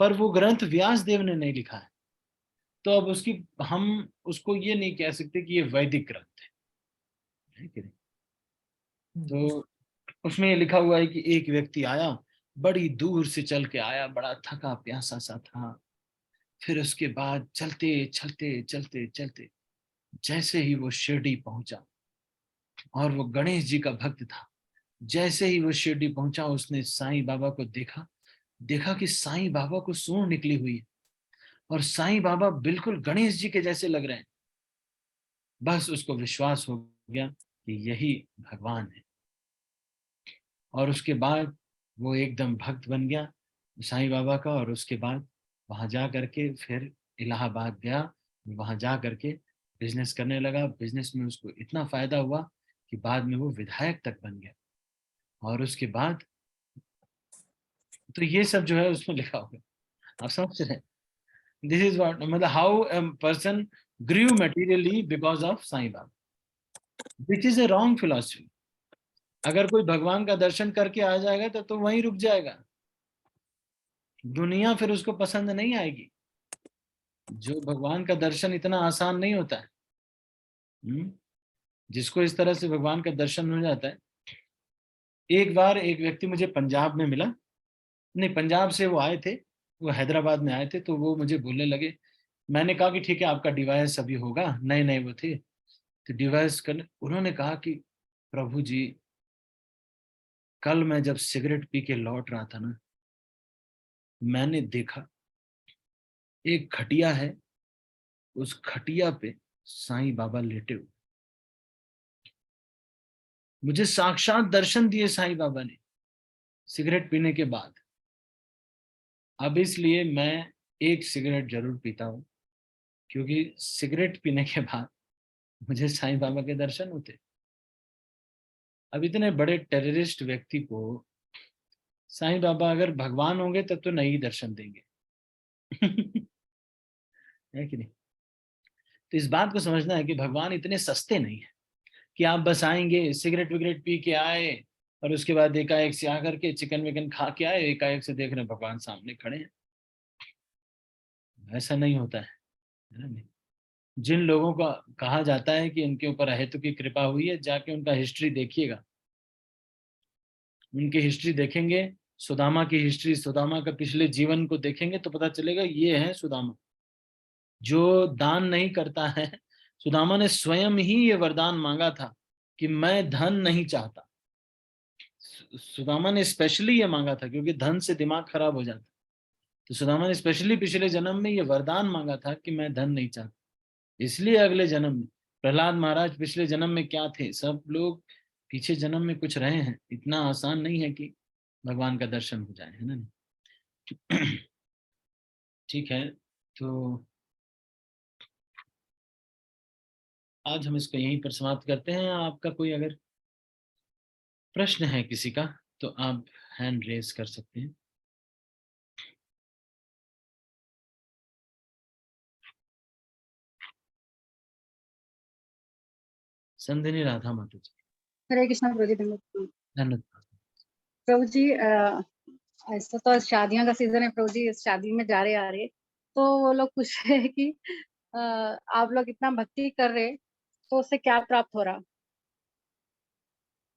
पर वो ग्रंथ व्यास देव ने नहीं लिखा है। तो अब उसकी हम उसको ये नहीं कह सकते कि ये वैदिक ग्रंथ है कि नहीं? तो उसमें ये लिखा हुआ है कि एक व्यक्ति आया, बड़ी दूर से चल के आया, बड़ा थका प्यासा सा था। फिर उसके बाद चलते चलते चलते चलते जैसे ही वो शिरडी पहुंचा, और वो गणेश जी का भक्त था, जैसे ही वो शिरडी पहुंचा उसने साईं बाबा को देखा, देखा कि साईं बाबा को सूंड निकली हुई है और साईं बाबा बिल्कुल गणेश जी के जैसे लग रहे हैं। बस उसको विश्वास हो गया कि यही भगवान है, और उसके बाद वो एकदम भक्त बन गया साईं बाबा का। और उसके बाद वहां जा करके फिर इलाहाबाद गया, वहां जा करके बिजनेस करने लगा। बिजनेस में उसको इतना फायदा हुआ कि बाद में वो विधायक तक बन गया। और उसके बाद तो ये सब जो है उसमें लिखा होगा, आप समझ रहे हैं? दिस इज व्हाट, मतलब how a person grieve materially because of Sai Baba, which is a wrong philosophy. अगर कोई भगवान का दर्शन करके आ जाएगा तो वहीं रुक जाएगा, दुनिया फिर उसको पसंद नहीं आएगी। जो भगवान का दर्शन इतना आसान नहीं होता है। जिसको इस तरह से भगवान का दर्शन हो जाता है। एक बार एक व्यक्ति मुझे पंजाब में मिला, नहीं पंजाब से वो आए थे, वो हैदराबाद में आए थे, तो वो मुझे बोलने लगे। मैंने कहा कि ठीक है आपका डिवाइस अभी होगा, नए नए वो थे, तो डिवाइस करने उन्होंने कहा कि प्रभु जी कल मैं जब सिगरेट पी के लौट रहा था ना, मैंने देखा एक खटिया है, उस खटिया पे साईं बाबा लेटे हुए, मुझे साक्षात दर्शन दिए साईं बाबा ने सिगरेट पीने के बाद। अब इसलिए मैं एक सिगरेट जरूर पीता हूँ, क्योंकि सिगरेट पीने के बाद मुझे साईं बाबा के दर्शन होते। अब इतने बड़े टेररिस्ट व्यक्ति को साईं बाबा अगर भगवान होंगे तब तो नहीं दर्शन देंगे। है कि नहीं? तो इस बात को समझना है कि भगवान इतने सस्ते नहीं है कि आप बस आएंगे सिगरेट विगरेट पी के आए और उसके बाद एकाएक से आकर के चिकन विकन खा के आए, एकाएक से देख रहे हैं भगवान सामने खड़े हैं। ऐसा नहीं होता है ना? नहीं। जिन लोगों का कहा जाता है कि उनके ऊपर अहेतु की कृपा हुई है, जाके उनका हिस्ट्री देखिएगा, उनकी हिस्ट्री देखेंगे, सुदामा की हिस्ट्री, सुदामा का पिछले जीवन को देखेंगे तो पता चलेगा ये है सुदामा जो दान नहीं करता है। सुदामा ने स्वयं ही ये वरदान मांगा था कि मैं धन नहीं चाहता। सुदामा ने स्पेशली ये मांगा था क्योंकि धन से दिमाग खराब हो जाता। तो सुदामा ने स्पेशली पिछले जन्म में ये वरदान मांगा था कि मैं धन नहीं चाहता, इसलिए अगले जन्म में प्रहलाद महाराज पिछले जन्म में क्या थे, सब लोग पीछे जन्म में कुछ रहे हैं। इतना आसान नहीं है कि भगवान का दर्शन हो जाए, है ना? ठीक है, तो आज हम इसको यहीं पर समाप्त करते हैं। आपका कोई अगर प्रश्न है किसी का तो आप हैंड रेज कर सकते हैं। संधिनी राधा माता जी। हरे कृष्णा प्रभु जी, धन्यवाद। धन्यवाद। प्रभु जी ऐसा तो शादियों का सीजन है प्रभु जी, शादी में जा रहे आ रहे तो वो लोग पूछ रहे हैं कि आप लोग इतना भक्ति कर रहे तो उससे क्या प्राप्त हो रहा।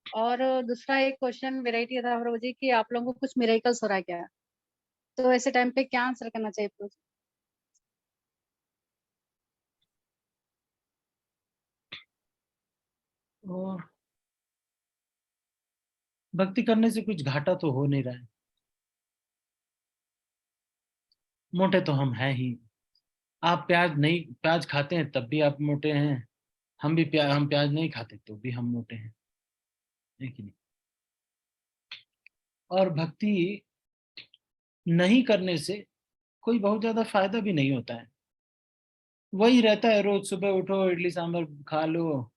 और दूसरा एक क्वेश्चन वेराइटी था प्रभु जी कि आप लोगों को कुछ मिरेकल्स हो रहा है क्या, तो ऐसे टाइम पे क्या आंसर करना चाहिए प्रभु जी? और भक्ति करने से कुछ घाटा तो हो नहीं रहा है, मोटे तो हम हैं ही। आप प्याज खाते हैं तब भी आप मोटे हैं, हम प्याज नहीं खाते तो भी हम मोटे हैं, है कि नहीं? और भक्ति नहीं करने से कोई बहुत ज्यादा फायदा भी नहीं होता है। वही रहता है, रोज सुबह उठो, इडली सांभर खा लो,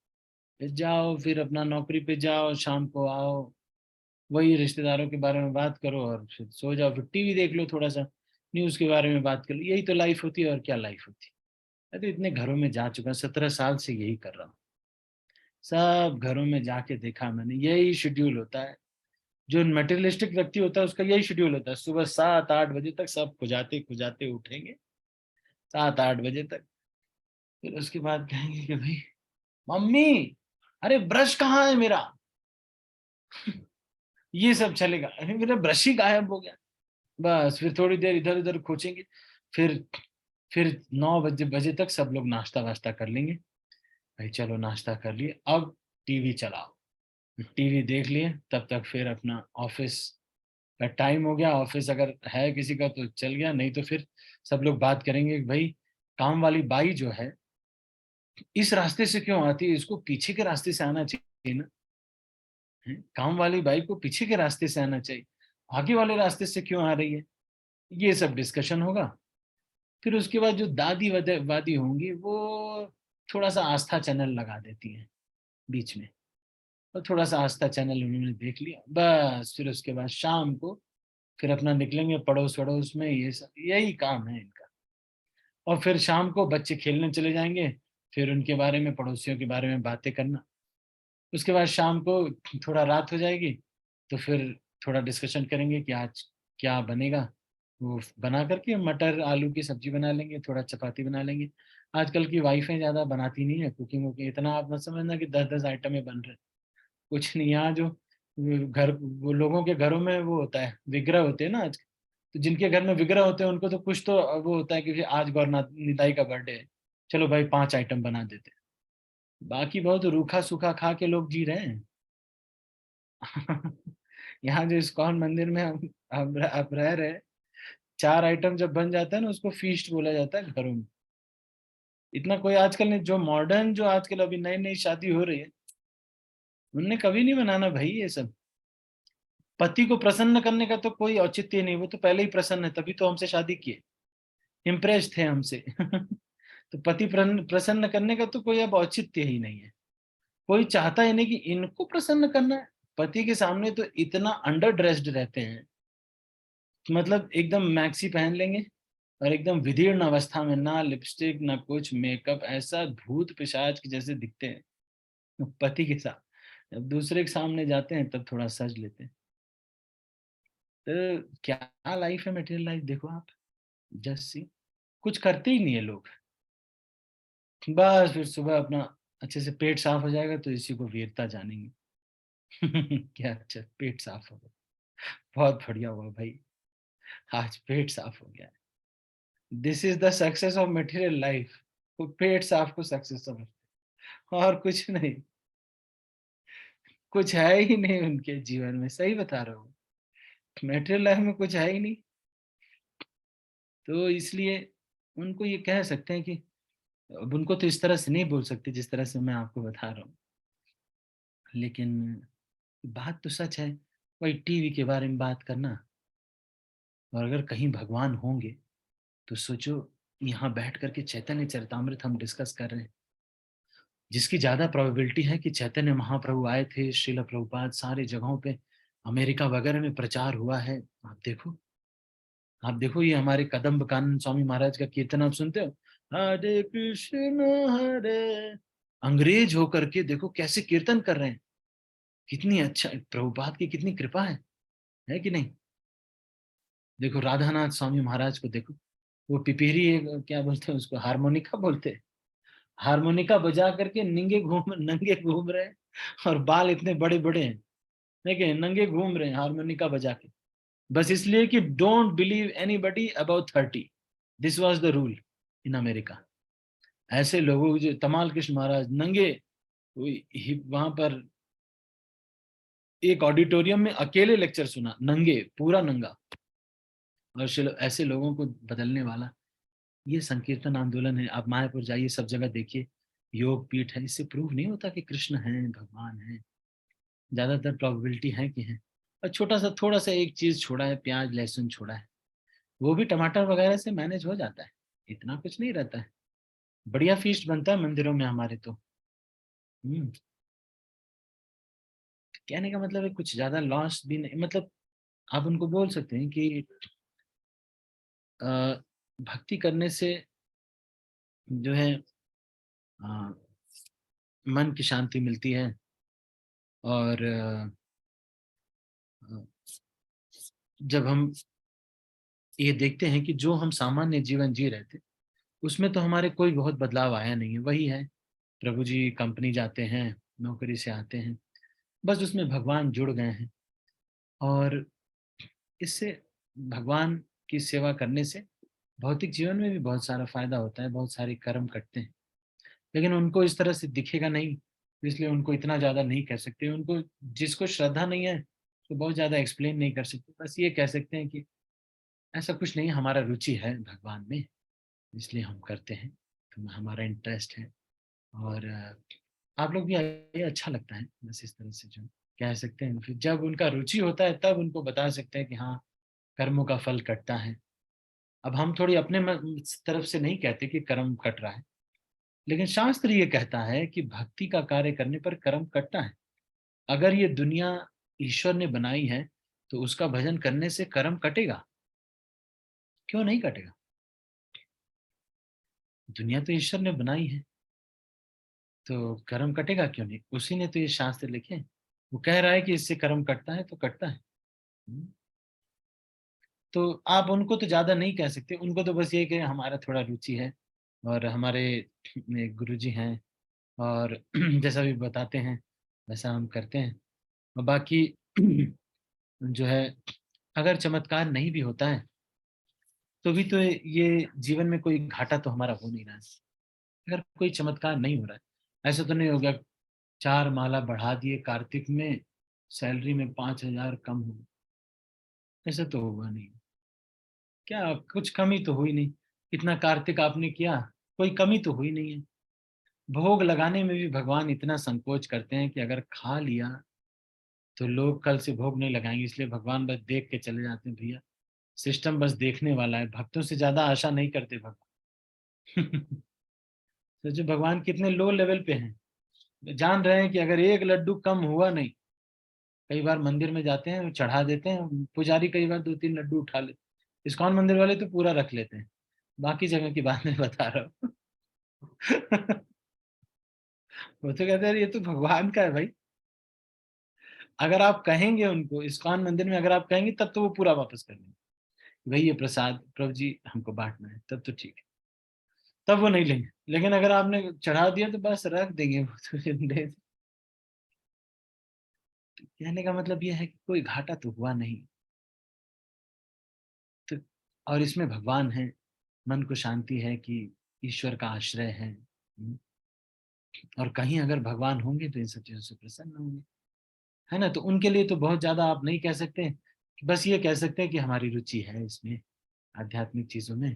फिर जाओ, फिर अपना नौकरी पे जाओ, शाम को आओ, वही रिश्तेदारों के बारे में बात करो और फिर सो जाओ, फिर टीवी देख लो, थोड़ा सा न्यूज के बारे में बात कर लो। यही तो लाइफ होती है, और क्या लाइफ होती है। मैं तो इतने घरों में जा चुका, 17 साल से यही कर रहा हूँ। सब घरों में जाके देखा मैंने, यही शेड्यूल होता है। जो मटेरियलिस्टिक व्यक्ति होता है उसका यही शेड्यूल होता है, सुबह 7-8 बजे तक सब खुजाते खुजाते उठेंगे, 7-8 बजे तक। फिर उसके बाद कहेंगे कि भाई मम्मी, अरे ब्रश कहाँ है मेरा? ये सब चलेगा, अरे मेरा ब्रश ही गायब हो गया। बस फिर थोड़ी देर इधर उधर खोचेंगे, फिर फिर 9 बजे तक सब लोग नाश्ता वास्ता कर लेंगे। भाई चलो नाश्ता कर लिए, अब टीवी चलाओ, टीवी देख लिए, तब तक फिर अपना ऑफिस का टाइम हो गया। ऑफिस अगर है किसी का तो चल गया, नहीं तो फिर सब लोग बात करेंगे कि भाई काम वाली बाई जो है इस रास्ते से क्यों आती है, इसको पीछे के रास्ते से आना चाहिए ना। काम वाली बाई को पीछे के रास्ते से आना चाहिए, आगे वाले रास्ते से क्यों आ रही है। ये सब डिस्कशन होगा। फिर उसके बाद जो दादी वादी होंगी वो थोड़ा सा आस्था चैनल लगा देती हैं बीच में, और थोड़ा सा आस्था चैनल उन्होंने देख लिया, बस फिर उसके बाद शाम को फिर अपना निकलेंगे पड़ोस वड़ोस में, ये सब यही काम है इनका। और फिर शाम को बच्चे खेलने चले जाएंगे, फिर उनके बारे में, पड़ोसियों के बारे में बातें करना। उसके बाद शाम को थोड़ा रात हो जाएगी तो फिर थोड़ा डिस्कशन करेंगे कि आज क्या बनेगा। वो बना करके मटर आलू की सब्जी बना लेंगे, थोड़ा चपाती बना लेंगे। आजकल की वाइफें ज़्यादा बनाती नहीं है कुकिंग वुकिंग, इतना आप मत समझना कि 10-10 आइटमें बन रहे, कुछ नहीं। यहाँ जो वो लोगों के घरों में वो होता है, विग्रह होते हैं ना आज, तो जिनके घर में विग्रह होते हैं उनको तो कुछ तो वो होता है कि आज गौर निताई का बर्थडे है, चलो भाई 5 आइटम बना देते हैं। बाकी बहुत रूखा सूखा खा के लोग जी रहे हैं। यहाँ जो इस्कॉन मंदिर में आप रह रहे हैं, 4 आइटम जब बन जाता है ना उसको फीस्ट बोला जाता है घरों में। इतना कोई आजकल ने जो मॉडर्न, जो आजकल अभी नई नई शादी हो रही है, उनने कभी नहीं बनाना भाई ये सब। पति को प्रसन्न करने का तो कोई औचित्य नहीं, वो तो पहले ही प्रसन्न है, तभी तो हमसे शादी किए, इम्प्रेस थे हमसे। तो पति प्रसन्न करने का तो कोई अब औचित्य ही नहीं है। कोई चाहता ही नहीं कि इनको प्रसन्न करना है। पति के सामने तो इतना अंडर ड्रेस्ड रहते हैं, मतलब एकदम मैक्सी पहन लेंगे और एकदम विदीर्ण अवस्था में, ना लिपस्टिक ना कुछ मेकअप, ऐसा भूत पिशाच के जैसे दिखते हैं पति के साथ। जब दूसरे के सामने जाते हैं तब थोड़ा सज लेते हैं। तो क्या लाइफ है मटेरियल लाइफ, देखो आप, जस्ट सी, कुछ करते ही नहीं है लोग। बस फिर सुबह अपना अच्छे से पेट साफ हो जाएगा तो इसी को वीरता जानेंगे। क्या अच्छा पेट साफ हो गया, बहुत बढ़िया हुआ भाई, आज पेट साफ हो गया। This is the success of material life. वो पेट साफ को सक्सेस समझते, और कुछ नहीं, कुछ है ही नहीं उनके जीवन में, सही बता रहा हूँ। मटेरियल लाइफ में कुछ है ही नहीं, तो इसलिए उनको ये कह सकते हैं कि, अब उनको तो इस तरह से नहीं बोल सकते जिस तरह से मैं आपको बता रहा हूँ, लेकिन बात तो सच है। वही टीवी के बारे में बात करना, और अगर कहीं भगवान होंगे तो सोचो, यहाँ बैठ करके चैतन्य चरितामृत हम डिस्कस कर रहे हैं, जिसकी ज्यादा प्रोबेबिलिटी है कि चैतन्य महाप्रभु आए थे, श्रील प्रभुपाद सारी जगहों पे, अमेरिका वगैरह में प्रचार हुआ है। आप देखो ये हमारे कदम्ब कानन स्वामी महाराज का कीर्तन आप सुनते हो, हरे कृष्ण हरे, अंग्रेज होकर के देखो कैसे कीर्तन कर रहे हैं। कितनी अच्छा, प्रभुपाद की कितनी कृपा है कि नहीं। देखो राधानाथ स्वामी महाराज को देखो, वो पिपीरी, क्या बोलते हैं उसको, हारमोनिका बोलते हैं, हारमोनिका बजा करके नंगे घूम रहे हैं, और बाल इतने बड़े बड़े हैं, देखिए नंगे घूम रहे हैं हारमोनिका बजा के, बस इसलिए कि don't believe anybody about 30। This was the rule in America. ऐसे लोगों जो तमाल कृष्ण महाराज नंगे वहां पर एक ऑडिटोरियम में अकेले लेक्चर सुना, नंगे, पूरा नंगा, और ऐसे लोगों को बदलने वाला ये संकीर्तन आंदोलन है। आप मायापुर जाइए, सब जगह देखिए योग पीठ है। इससे प्रूव नहीं होता कि कृष्ण है, भगवान है। ज्यादातर प्रोबेबिलिटी है कि है। और छोटा सा थोड़ा सा एक चीज छोड़ा है, प्याज लहसुन छोड़ा है, वो भी टमाटर वगैरह से मैनेज हो जाता है, इतना कुछ नहीं रहता है। बढ़िया फीस्ट बनता है मंदिरों में हमारे तो। कहने का मतलब है कुछ ज्यादा लॉस भी नहीं, मतलब आप उनको बोल सकते हैं कि भक्ति करने से जो है मन की शांति मिलती है। और जब हम ये देखते हैं कि जो हम सामान्य जीवन जी रहे थे उसमें तो हमारे कोई बहुत बदलाव आया नहीं है, वही है। प्रभु जी कंपनी जाते हैं, नौकरी से आते हैं, बस उसमें भगवान जुड़ गए हैं। और इससे भगवान की सेवा करने से भौतिक जीवन में भी बहुत सारा फायदा होता है, बहुत सारे कर्म कटते हैं। लेकिन उनको इस तरह से दिखेगा नहीं, इसलिए उनको इतना ज्यादा नहीं कह सकते। उनको जिसको श्रद्धा नहीं है तो बहुत ज्यादा एक्सप्लेन नहीं कर सकते, बस ये कह सकते हैं कि ऐसा कुछ नहीं, हमारा रुचि है भगवान में इसलिए हम करते हैं, तो हमारा इंटरेस्ट है। और आप लोग भी आइए, अच्छा लगता है। बस इस तरह से जो कह सकते हैं, फिर जब उनका रुचि होता है तब उनको बता सकते हैं कि हाँ कर्मों का फल कटता है। अब हम थोड़ी अपने तरफ से नहीं कहते कि कर्म कट रहा है, लेकिन शास्त्र ये कहता है कि भक्ति का कार्य करने पर कर्म कटता है। अगर ये दुनिया ईश्वर ने बनाई है तो उसका भजन करने से कर्म कटेगा, क्यों नहीं कटेगा? दुनिया तो ईश्वर ने बनाई है तो कर्म कटेगा क्यों नहीं? उसी ने तो ये शास्त्र लिखे हैं। वो कह रहा है कि इससे कर्म कटता है तो कटता है। तो आप उनको तो ज्यादा नहीं कह सकते, उनको तो बस ये कि हमारा थोड़ा रुचि है और हमारे गुरुजी हैं और जैसा भी बताते हैं वैसा हम करते हैं। और बाकी जो है अगर चमत्कार नहीं भी होता है तो भी तो ये जीवन में कोई घाटा तो हमारा हो नहीं रहा है। अगर कोई चमत्कार नहीं हो रहा है, ऐसा तो नहीं हो गया 4 माला बढ़ा दिए कार्तिक में, सैलरी में 5,000 कम हो, ऐसा तो होगा नहीं। क्या कुछ कमी तो हुई नहीं, इतना कार्तिक आपने किया, कोई कमी तो हुई नहीं है। भोग लगाने में भी भगवान इतना संकोच करते हैं कि अगर खा लिया तो लोग कल से भोग नहीं लगाएंगे, इसलिए भगवान बस देख के चले जाते हैं, भैया सिस्टम बस देखने वाला है, भक्तों से ज्यादा आशा नहीं करते भगवान। सोचो भगवान कितने लो लेवल पे हैं, जान रहे हैं कि अगर एक लड्डू कम हुआ नहीं, कई बार मंदिर में जाते हैं चढ़ा देते हैं, पुजारी कई बार 2-3 लड्डू उठा लेते, इस्कॉन मंदिर वाले तो पूरा रख लेते हैं, बाकी जगह की बात मैं बता रहा हूँ। वो तो कहते हैं ये तो भगवान का है भाई। अगर आप कहेंगे उनको इस्कॉन मंदिर में, अगर आप कहेंगे तब तो वो पूरा वापस कर देंगे, भाई ये प्रसाद प्रभु जी हमको बांटना है, तब तो ठीक है, तब वो नहीं लेंगे। लेकिन अगर आपने चढ़ा दिया तो बस रख देंगे वो तो। कहने का मतलब ये है कि कोई घाटा तो हुआ नहीं। तो और इसमें भगवान है, मन को शांति है कि ईश्वर का आश्रय है। और कहीं अगर भगवान होंगे तो इन सब चीजों से प्रसन्न होंगे, है ना? तो उनके लिए तो बहुत ज्यादा आप नहीं कह सकते, बस ये कह सकते हैं कि हमारी रुचि है इसमें, आध्यात्मिक चीजों में,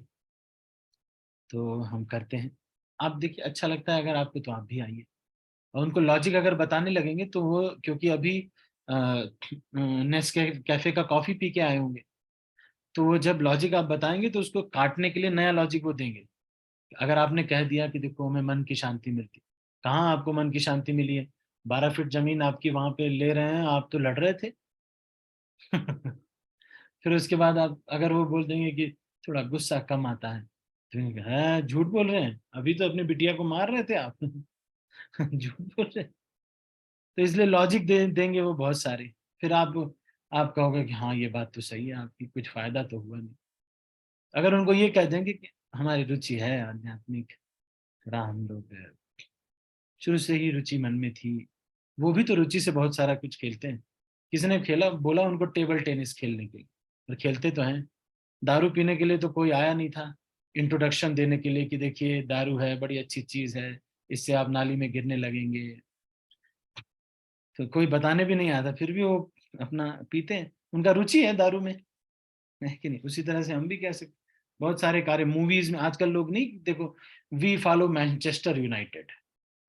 तो हम करते हैं। आप देखिए अच्छा लगता है अगर आपको तो आप भी आइए। और उनको लॉजिक अगर बताने लगेंगे तो वो, क्योंकि अभी नेस्के कैफे का कॉफी पी के आए होंगे, तो वो जब लॉजिक आप बताएंगे तो उसको काटने के लिए नया लॉजिक वो देंगे। अगर आपने कह दिया कि देखो हमें मन की शांति मिलती, कहाँ आपको मन की शांति मिली है? 12 फीट जमीन आपकी वहां पे ले रहे हैं, आप तो लड़ रहे थे। फिर उसके बाद आप अगर वो बोल देंगे कि थोड़ा गुस्सा कम आता है, तो है झूठ बोल रहे हैं, अभी तो अपनी बिटिया को मार रहे थे आप। झूठ बोल रहे हैं। तो इसलिए लॉजिक देंगे वो बहुत सारे। फिर आप कहोगे कि हाँ ये बात तो सही है आपकी, कुछ फायदा तो हुआ नहीं। अगर उनको ये कह देंगे कि हमारी रुचि है आध्यात्मिक, थोड़ा हम लोग शुरू से ही रुचि मन में थी, वो भी तो रुचि से बहुत सारा कुछ खेलते हैं। किसी ने खेला बोला उनको टेबल टेनिस खेलने के लिए, और खेलते तो हैं। दारू पीने के लिए तो कोई आया नहीं था इंट्रोडक्शन देने के लिए कि देखिए दारू है बड़ी अच्छी चीज है, इससे आप नाली में गिरने लगेंगे, तो कोई बताने भी नहीं आता, फिर भी वो अपना पीते हैं, उनका रुचि है दारू में, है कि नहीं। उसी तरह से हम भी कह सकते, बहुत सारे कार्य मूवीज में आजकल लोग नहीं, देखो वी फॉलो मैनचेस्टर यूनाइटेड,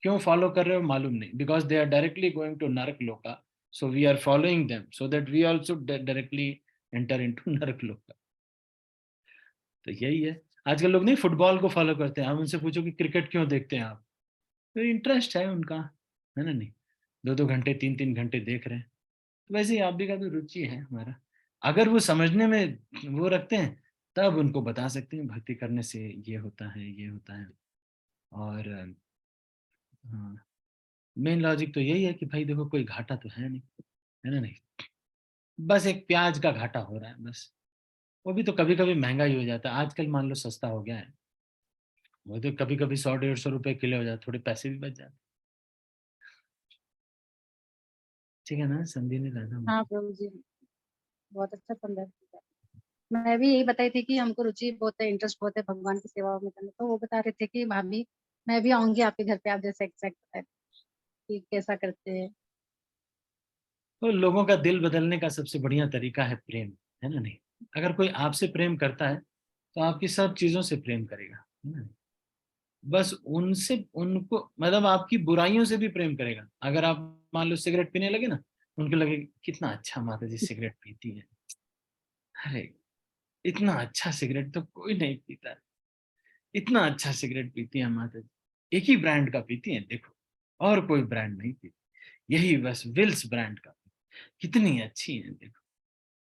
क्यों फॉलो कर रहे हो मालूम नहीं, because they are directly going to naraka loka, so we are following them so that we also directly enter into naraka loka. तो यही है, आजकल लोग नहीं फुटबॉल को फॉलो करते हैं, हम उनसे पूछो कि क्रिकेट क्यों देखते हैं आप, तो इंटरेस्ट है उनका, है ना नहीं, 2-2 घंटे 3-3 घंटे देख रहे हैं। तो वैसे ही आप भी का तो रुचि है हमारा, अगर वो समझने में वो रखते हैं तब उनको बता सकते हैं भक्ति करने से ये होता है, ये होता है। और हाँ, मेन लॉजिक तो यही है कि भाई देखो कोई घाटा तो है नहीं, है ना नहीं, बस एक प्याज का घाटा हो रहा है बस, वो भी तो कभी कभी महंगा ही हो जाता है, आजकल मान लो सस्ता हो गया है, वो तो कभी कभी 100-150 रुपए किलो हो जाता, थोड़े पैसे भी बच जाते। ठीक है ना, समझी नहीं रहा हाँ प्रभु जी, बहुत अच्छा संदर्भ दिया। मैं भी यही बताई थी कि हमको रुचि बहुत है, इंटरेस्ट बहुत है भगवान की सेवा में करने, तो वो बता रहे थे कि भाभी मैं भी आऊंगी आपके घर पे, आप जैसे एग्जैक्ट बताए कि कैसा करते हैं। तो लोगों का दिल बदलने का सबसे बढ़िया तरीका है प्रेम, है ना नहीं। अगर कोई आपसे प्रेम करता है तो आपकी सब चीजों से प्रेम करेगा, है ना। बस उनसे उनको मतलब आपकी बुराइयों से भी प्रेम करेगा। अगर आप मान लो सिगरेट पीने लगे ना, उनको लगे कितना अच्छा माता जी सिगरेट पीती है, अरे इतना अच्छा सिगरेट तो कोई नहीं पीता, इतना अच्छा सिगरेट पीती है माता जी, एक ही ब्रांड का पीती है देखो, और कोई ब्रांड नहीं पीती, यही बस विल्स ब्रांड का, कितनी अच्छी है देखो।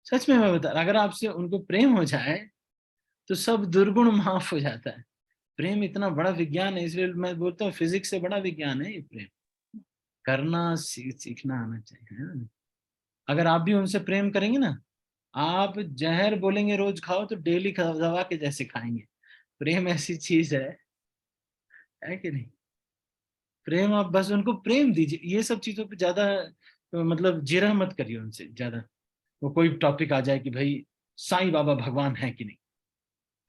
सच में मैं बता रहा, अगर आपसे उनको प्रेम हो जाए तो सब दुर्गुण माफ हो जाता है। प्रेम इतना बड़ा विज्ञान है, इसलिए मैं बोलता हूँ फिजिक्स से बड़ा विज्ञान है ये प्रेम, करना सीखना आना चाहिए, है ना। अगर आप भी उनसे प्रेम करेंगे ना, आप जहर बोलेंगे रोज खाओ तो डेली दवा के जैसे खाएंगे। प्रेम ऐसी चीज है कि नहीं। प्रेम आप बस उनको प्रेम दीजिए, ये सब चीजों पे ज्यादा मतलब जिरह मत करिए उनसे ज्यादा। वो कोई टॉपिक आ जाए कि भाई साईं बाबा भगवान है कि नहीं,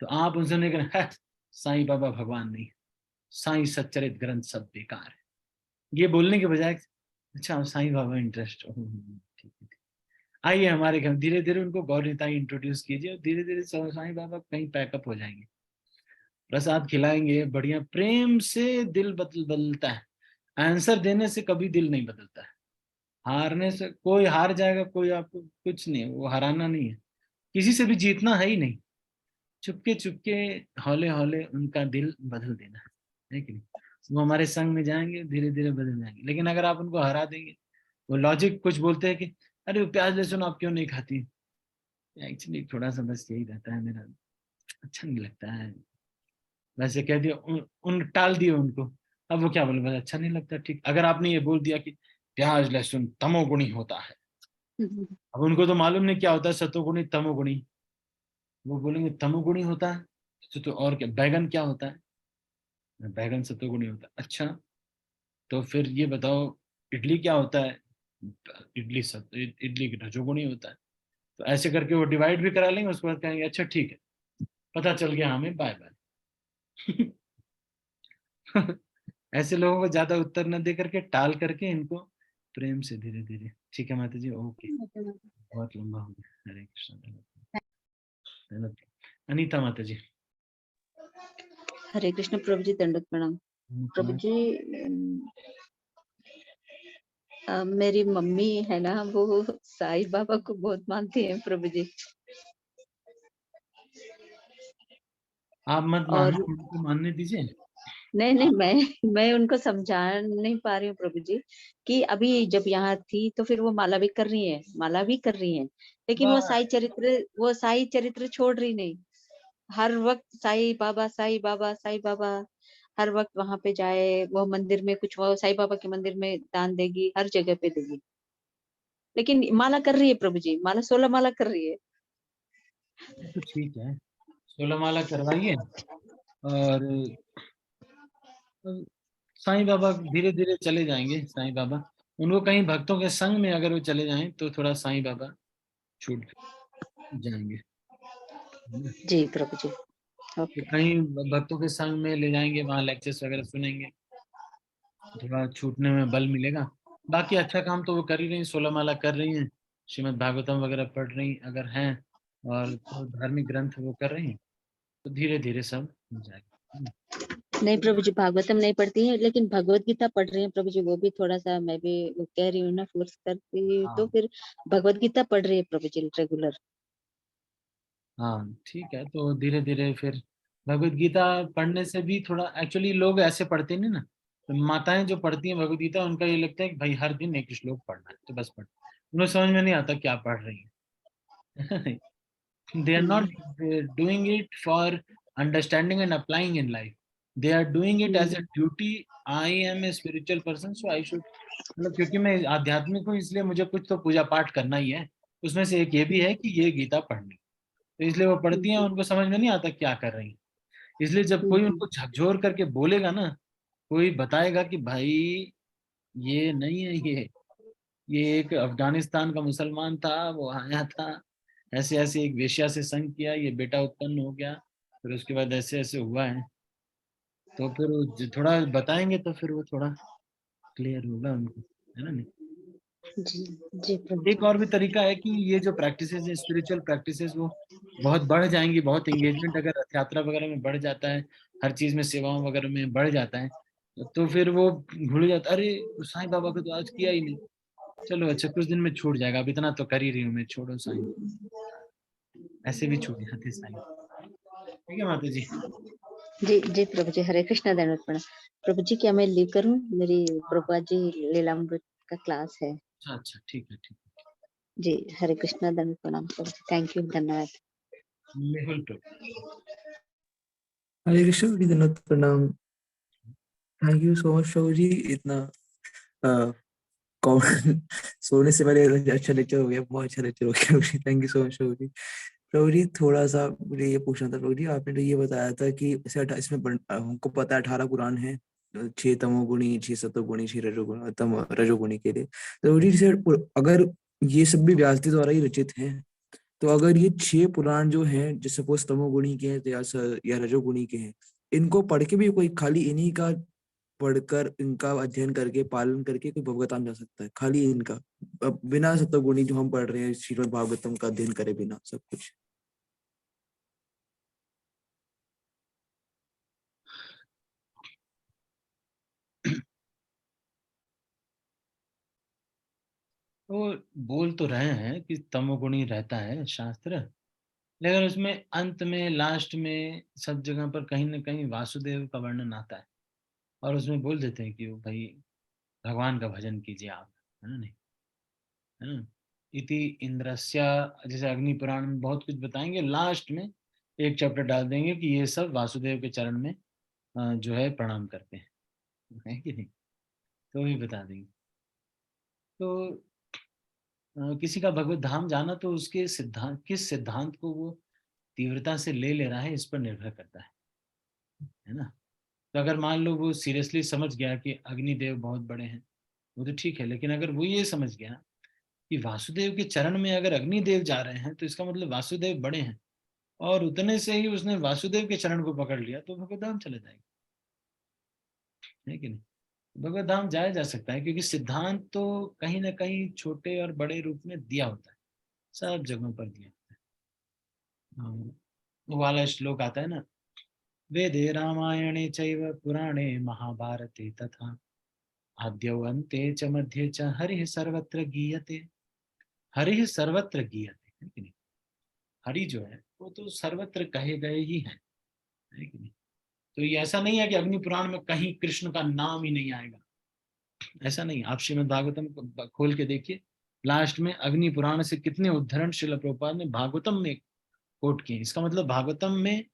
तो आप उनसे नहीं करें है साईं बाबा भगवान नहीं, साईं सच्चरित ग्रंथ सब बेकार है, ये बोलने के बजाय अच्छा साईं बाबा इंटरेस्ट, ठीक है, आइए हमारे घर, धीरे धीरे उनको गौरताई इंट्रोड्यूस कीजिए और धीरे धीरे साईं बाबा कहीं पैकअप हो जाएंगे, प्रसाद खिलाएंगे बढ़िया प्रेम से दिल बदलता है। आंसर देने से कभी दिल नहीं बदलता है, हारने से कोई हार जाएगा, कोई आपको कुछ नहीं, वो हराना नहीं है, किसी से भी जीतना है ही नहीं, चुपके चुपके हौले हौले उनका दिल बदल देना है कि नहीं। वो हमारे संग में जाएंगे धीरे धीरे बदल जाएंगे। लेकिन अगर आप उनको हरा देंगे, वो लॉजिक कुछ बोलते हैं कि अरे प्याज लहसुन आप क्यों नहीं खाती, एक्चुअली थोड़ा सा बस यही रहता है मेरा, अच्छा नहीं लगता है, वैसे कह दिया उन टाल दिए उनको, अब वो क्या बोले बस अच्छा नहीं लगता, ठीक। अगर आपने ये बोल दिया कि प्याज लहसुन तमोगुणी होता है, अब उनको तो मालूम नहीं क्या होता है सतोगुणी तमोगुणी, वो बोलेंगे तमोगुणी होता है तो और क्या, बैगन क्या होता है, बैगन सतोगुणी होता है, अच्छा तो फिर ये बताओ इडली क्या होता है, इडली रजोगुणी होता है। तो ऐसे करके वो डिवाइड भी करा लेंगे, उसके बाद कहेंगे अच्छा ठीक है पता चल गया हमें, बाय बाय। ऐसे लोगों को ज्यादा उत्तर न दे करके टाल करके इनको प्रेम से धीरे धीरे, ठीक है माता जी, ओके, बहुत लंबा हो गया, हरे कृष्ण धन्यवाद। अनीता माता जी। हरे कृष्ण प्रभु जी, दंडवत प्रणाम प्रभु जी। मेरी मम्मी है ना, वो साईं बाबा को बहुत मानती है प्रभु जी। आप मत और मानना, उनको मानने दीजिए। नहीं नहीं, मैं उनको समझा नहीं पा रही हूँ प्रभु जी कि अभी जब यहाँ थी तो फिर वो माला भी कर रही है, माला भी कर रही है, लेकिन वो साई चरित्र छोड़ रही नहीं। हर वक्त साईं बाबा साईं बाबा साईं बाबा, हर वक्त वहां पे जाए, वो मंदिर में कुछ, वो साईं बाबा के मंदिर में दान देगी, हर जगह पे देगी, लेकिन माला कर रही है प्रभु जी, माला 16 माला कर रही है। तो ठीक है 16 माला करवाइए, और साईं बाबा धीरे धीरे चले जाएंगे, साईं बाबा उनको कहीं भक्तों के संग में अगर वो चले जाएं तो थोड़ा साईं बाबा छूट जाएंगे, है ना? जी प्रभु जी, तो ओके। कहीं भक्तों के संग में ले जाएंगे, वहां लेक्चर्स वगैरह सुनेंगे, थोड़ा छूटने में बल मिलेगा। बाकी अच्छा काम तो वो कर ही रही हैं, 16 माला कर रही हैं, श्रीमद् भागवतम वगैरह पढ़ रही अगर हैं, और तो धार्मिक ग्रंथ वो कर रही हैं, तो धीरे धीरे सब हो जाएगा। नहीं प्रभु जी, भागवतम नहीं पढ़ती है, लेकिन भगवत गीता पढ़ रही है प्रभु जी। वो भी थोड़ा सा मैं भी वो कह रही हूँ ना, फोर्स करती हूँ, तो हाँ फिर भगवत गीता पढ़ रही है प्रभु जी रेगुलर। हाँ ठीक है, तो धीरे धीरे फिर भगवत गीता पढ़ने से भी थोड़ा, एक्चुअली लोग ऐसे पढ़ते नहीं ना, तो माताएं जो पढ़ती हैं भगवत गीता, उनका ये लगता है कि भाई हर दिन एक श्लोक पढ़ना है, तो बस पढ़, उन्हें समझ में नहीं आता क्या पढ़ रही है। They are not doing it for understanding and applying in life. They are doing it as a duty. I am a spiritual person, so I should, मतलब क्योंकि मैं आध्यात्मिक हूँ इसलिए मुझे कुछ तो पूजा पाठ करना ही है। उसमें से एक ये भी है कि ये गीता पढ़नी, तो इसलिए वो पढ़ती हैं, उनको समझ में नहीं आता क्या कर रही हैं। इसलिए जब कोई उनको झकझोर करके बोलेगा ना, कोई बताएगा कि भाई ये नहीं है, ये एक अफगानिस्तान का मुसलमान था, वो आया था, ऐसे ऐसे एक वेश्या से संग किया, ये बेटा उत्पन्न हो गया, फिर उसके बाद ऐसे ऐसे हुआ है, तो फिर वो थोड़ा बताएंगे तो फिर वो थोड़ा क्लियर होगा उनको, है ना। नहीं, जी जी प्रभु एक और भी तरीका है कि ये जो प्रैक्टिसेस है, स्पिरिचुअल प्रैक्टिसेस, वो बहुत बढ़ जाएंगी, बहुत एंगेजमेंट अगर रथ यात्रा वगैरह में बढ़ जाता है, हर चीज में सेवाओं वगैरह में बढ़ जाता है, तो फिर वो भूल जाता, अरे साईं बाबा को तो आज किया ही नहीं, चलो अच्छा कुछ दिन में छूट जाएगा, अब इतना तो कर ही रही हूँ मैं, छोड़ो साईं, ऐसे भी छूट जाते साईं। ठीक है माता जी। जी जी प्रभु जी, हरे कृष्णा दंडवत प्रणाम प्रभु जी। क्या मैं लीव करूं? मेरी प्रभुपा जी लीलामृत का क्लास है। अच्छा अच्छा, ठीक है ठीक है। जी हरे कृष्णा दंडवत प्रणाम प्रभु जी, थैंक यू, धन्यवाद। मेहुल प्रभु। हरे कृष्ण जी, धन्यवाद, प्रणाम। थैंक यू सो मच प्रभु जी, इतना सोने से पहले अच्छा लेक्चर हो गया, बहुत अच्छा लेक्चर हो गया प्रभु जी, थैंक यू सो मच प्रभु जी। प्रभु जी थोड़ा सा मुझे ये पूछना था प्रभु जी, आपने तो ये बताया था कि इसमें हमको पता है 18 पुराण है, 6 तमोगुणी, 6 सतोगुणी, 6 रजोगुणी, रजोगुणी के लिए। तो प्रभु जी जैसे अगर ये सब भी व्यास जी द्वारा ही रचित हैं, तो अगर ये 6 पुराण जो हैं, जैसे सपोज तमोगुणी के हैं या रजोगुणी के हैं, इनको पढ़ के भी कोई खाली इन्हीं का पढ़कर, इनका अध्ययन करके, पालन करके कोई भगवताम जा सकता है, खाली इनका, बिना सतोगुणी जो हम पढ़ रहे हैं श्रीमद् भागवतम का अध्ययन करे बिना सब कुछ? तो बोल तो रहे हैं कि तमोगुणी रहता है शास्त्र, लेकिन उसमें अंत में, लास्ट में, सब जगह पर कहीं ना कहीं वासुदेव का वर्णन आता है, और उसमें बोल देते हैं कि वो भाई भगवान का भजन कीजिए आप, है ना। नहीं, है ना। इति इंद्रस्य, जैसे अग्नि पुराण में बहुत कुछ बताएंगे, लास्ट में एक चैप्टर डाल देंगे कि ये सब वासुदेव के चरण में जो है प्रणाम करते हैं, है कि नहीं, तो भी बता देंगे। तो किसी का भगवत धाम जाना, तो उसके सिद्धांत, किस सिद्धांत को वो तीव्रता से ले रहा है, इस पर निर्भर करता है ना। तो अगर मान लो वो सीरियसली समझ गया कि अग्निदेव बहुत बड़े हैं, वो तो ठीक है, लेकिन अगर वो ये समझ गया कि वासुदेव के चरण में अगर अग्निदेव जा रहे हैं, तो इसका मतलब वासुदेव बड़े हैं, और उतने से ही उसने वासुदेव के चरण को पकड़ लिया, तो भगवत धाम चले जाएगा, है कि नहीं। भगवत धाम जाया जा सकता है, क्योंकि सिद्धांत तो कहीं ना कहीं छोटे और बड़े रूप में दिया होता है, सब जगहों पर दिया होता है। वो वाला श्लोक आता है ना, वेदे रामायणे चैव पुराणे महाभारते तथा आद्यौ अन्ते च मध्ये च हरिः सर्वत्र गीयते। हरिः सर्वत्र गीयते, है कि नहीं। हरि जो है वो तो सर्वत्र कहे गए ही है कि नहीं। तो ये ऐसा नहीं है कि अग्नि पुराण में कहीं कृष्ण का नाम ही नहीं आएगा, ऐसा नहीं। आप श्रीमद् भागवतम को खोल के देखिए, लास्ट में अग्नि पुराण से कितने उद्धरण श्रील प्रभुपाद ने भागवतम में कोट किए। इसका मतलब भागवतम में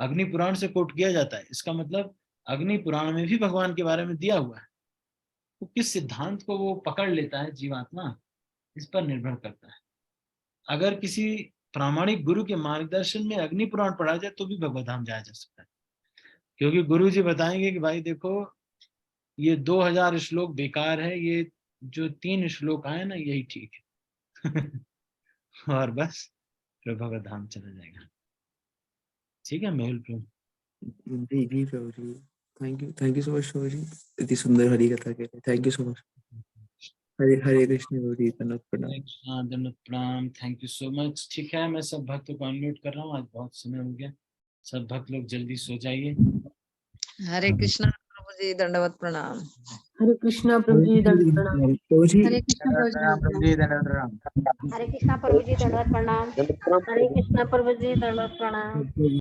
अग्नि पुराण से कोट किया जाता है, इसका मतलब अग्नि पुराण में भी भगवान के बारे में दिया हुआ है। तो किस सिद्धांत को वो पकड़ लेता है जीवात्मा, इस पर निर्भर करता है। अगर किसी प्रामाणिक गुरु के मार्गदर्शन में अग्नि पुराण पढ़ा जाए, तो भी भगवत धाम जाया जा सकता है, क्योंकि गुरु जी बताएंगे कि भाई देखो, ये 2000 श्लोक बेकार है, ये जो 3 श्लोक आए ना, यही ठीक है। और बस फिर भगवत धाम चला जाएगा। ठीक है मेहुल प्रभु। जी जी प्रभु जी, थैंक यू सो मच प्रभु जी, इतनी सुंदर हरि कथा के लिए thank you so much. Hare Hare Krishna प्रभु जी, धन्यवाद, प्रणाम। हरे कृष्णा, दंडवत प्रणाम। Thank you so much. ठीक है, मैं सब भक्तों को अनम्यूट कर रहा हूँ, आज बहुत समय हो गया। सब भक्त लोग जल्दी सो जाइए। हरे कृष्णा प्रभु जी, दंडवत प्रणाम। हरे कृष्णा प्रभु जी, दंडवत प्रणाम। प्रभु जी, हरे कृष्ण प्रभु जी, दंडवत प्रणाम। हरे कृष्णा प्रभु जी, दंडवत प्रणाम। धन्यवाद प्रभु जी। हरे कृष्णा प्रभु जी, दंडवत प्रणाम।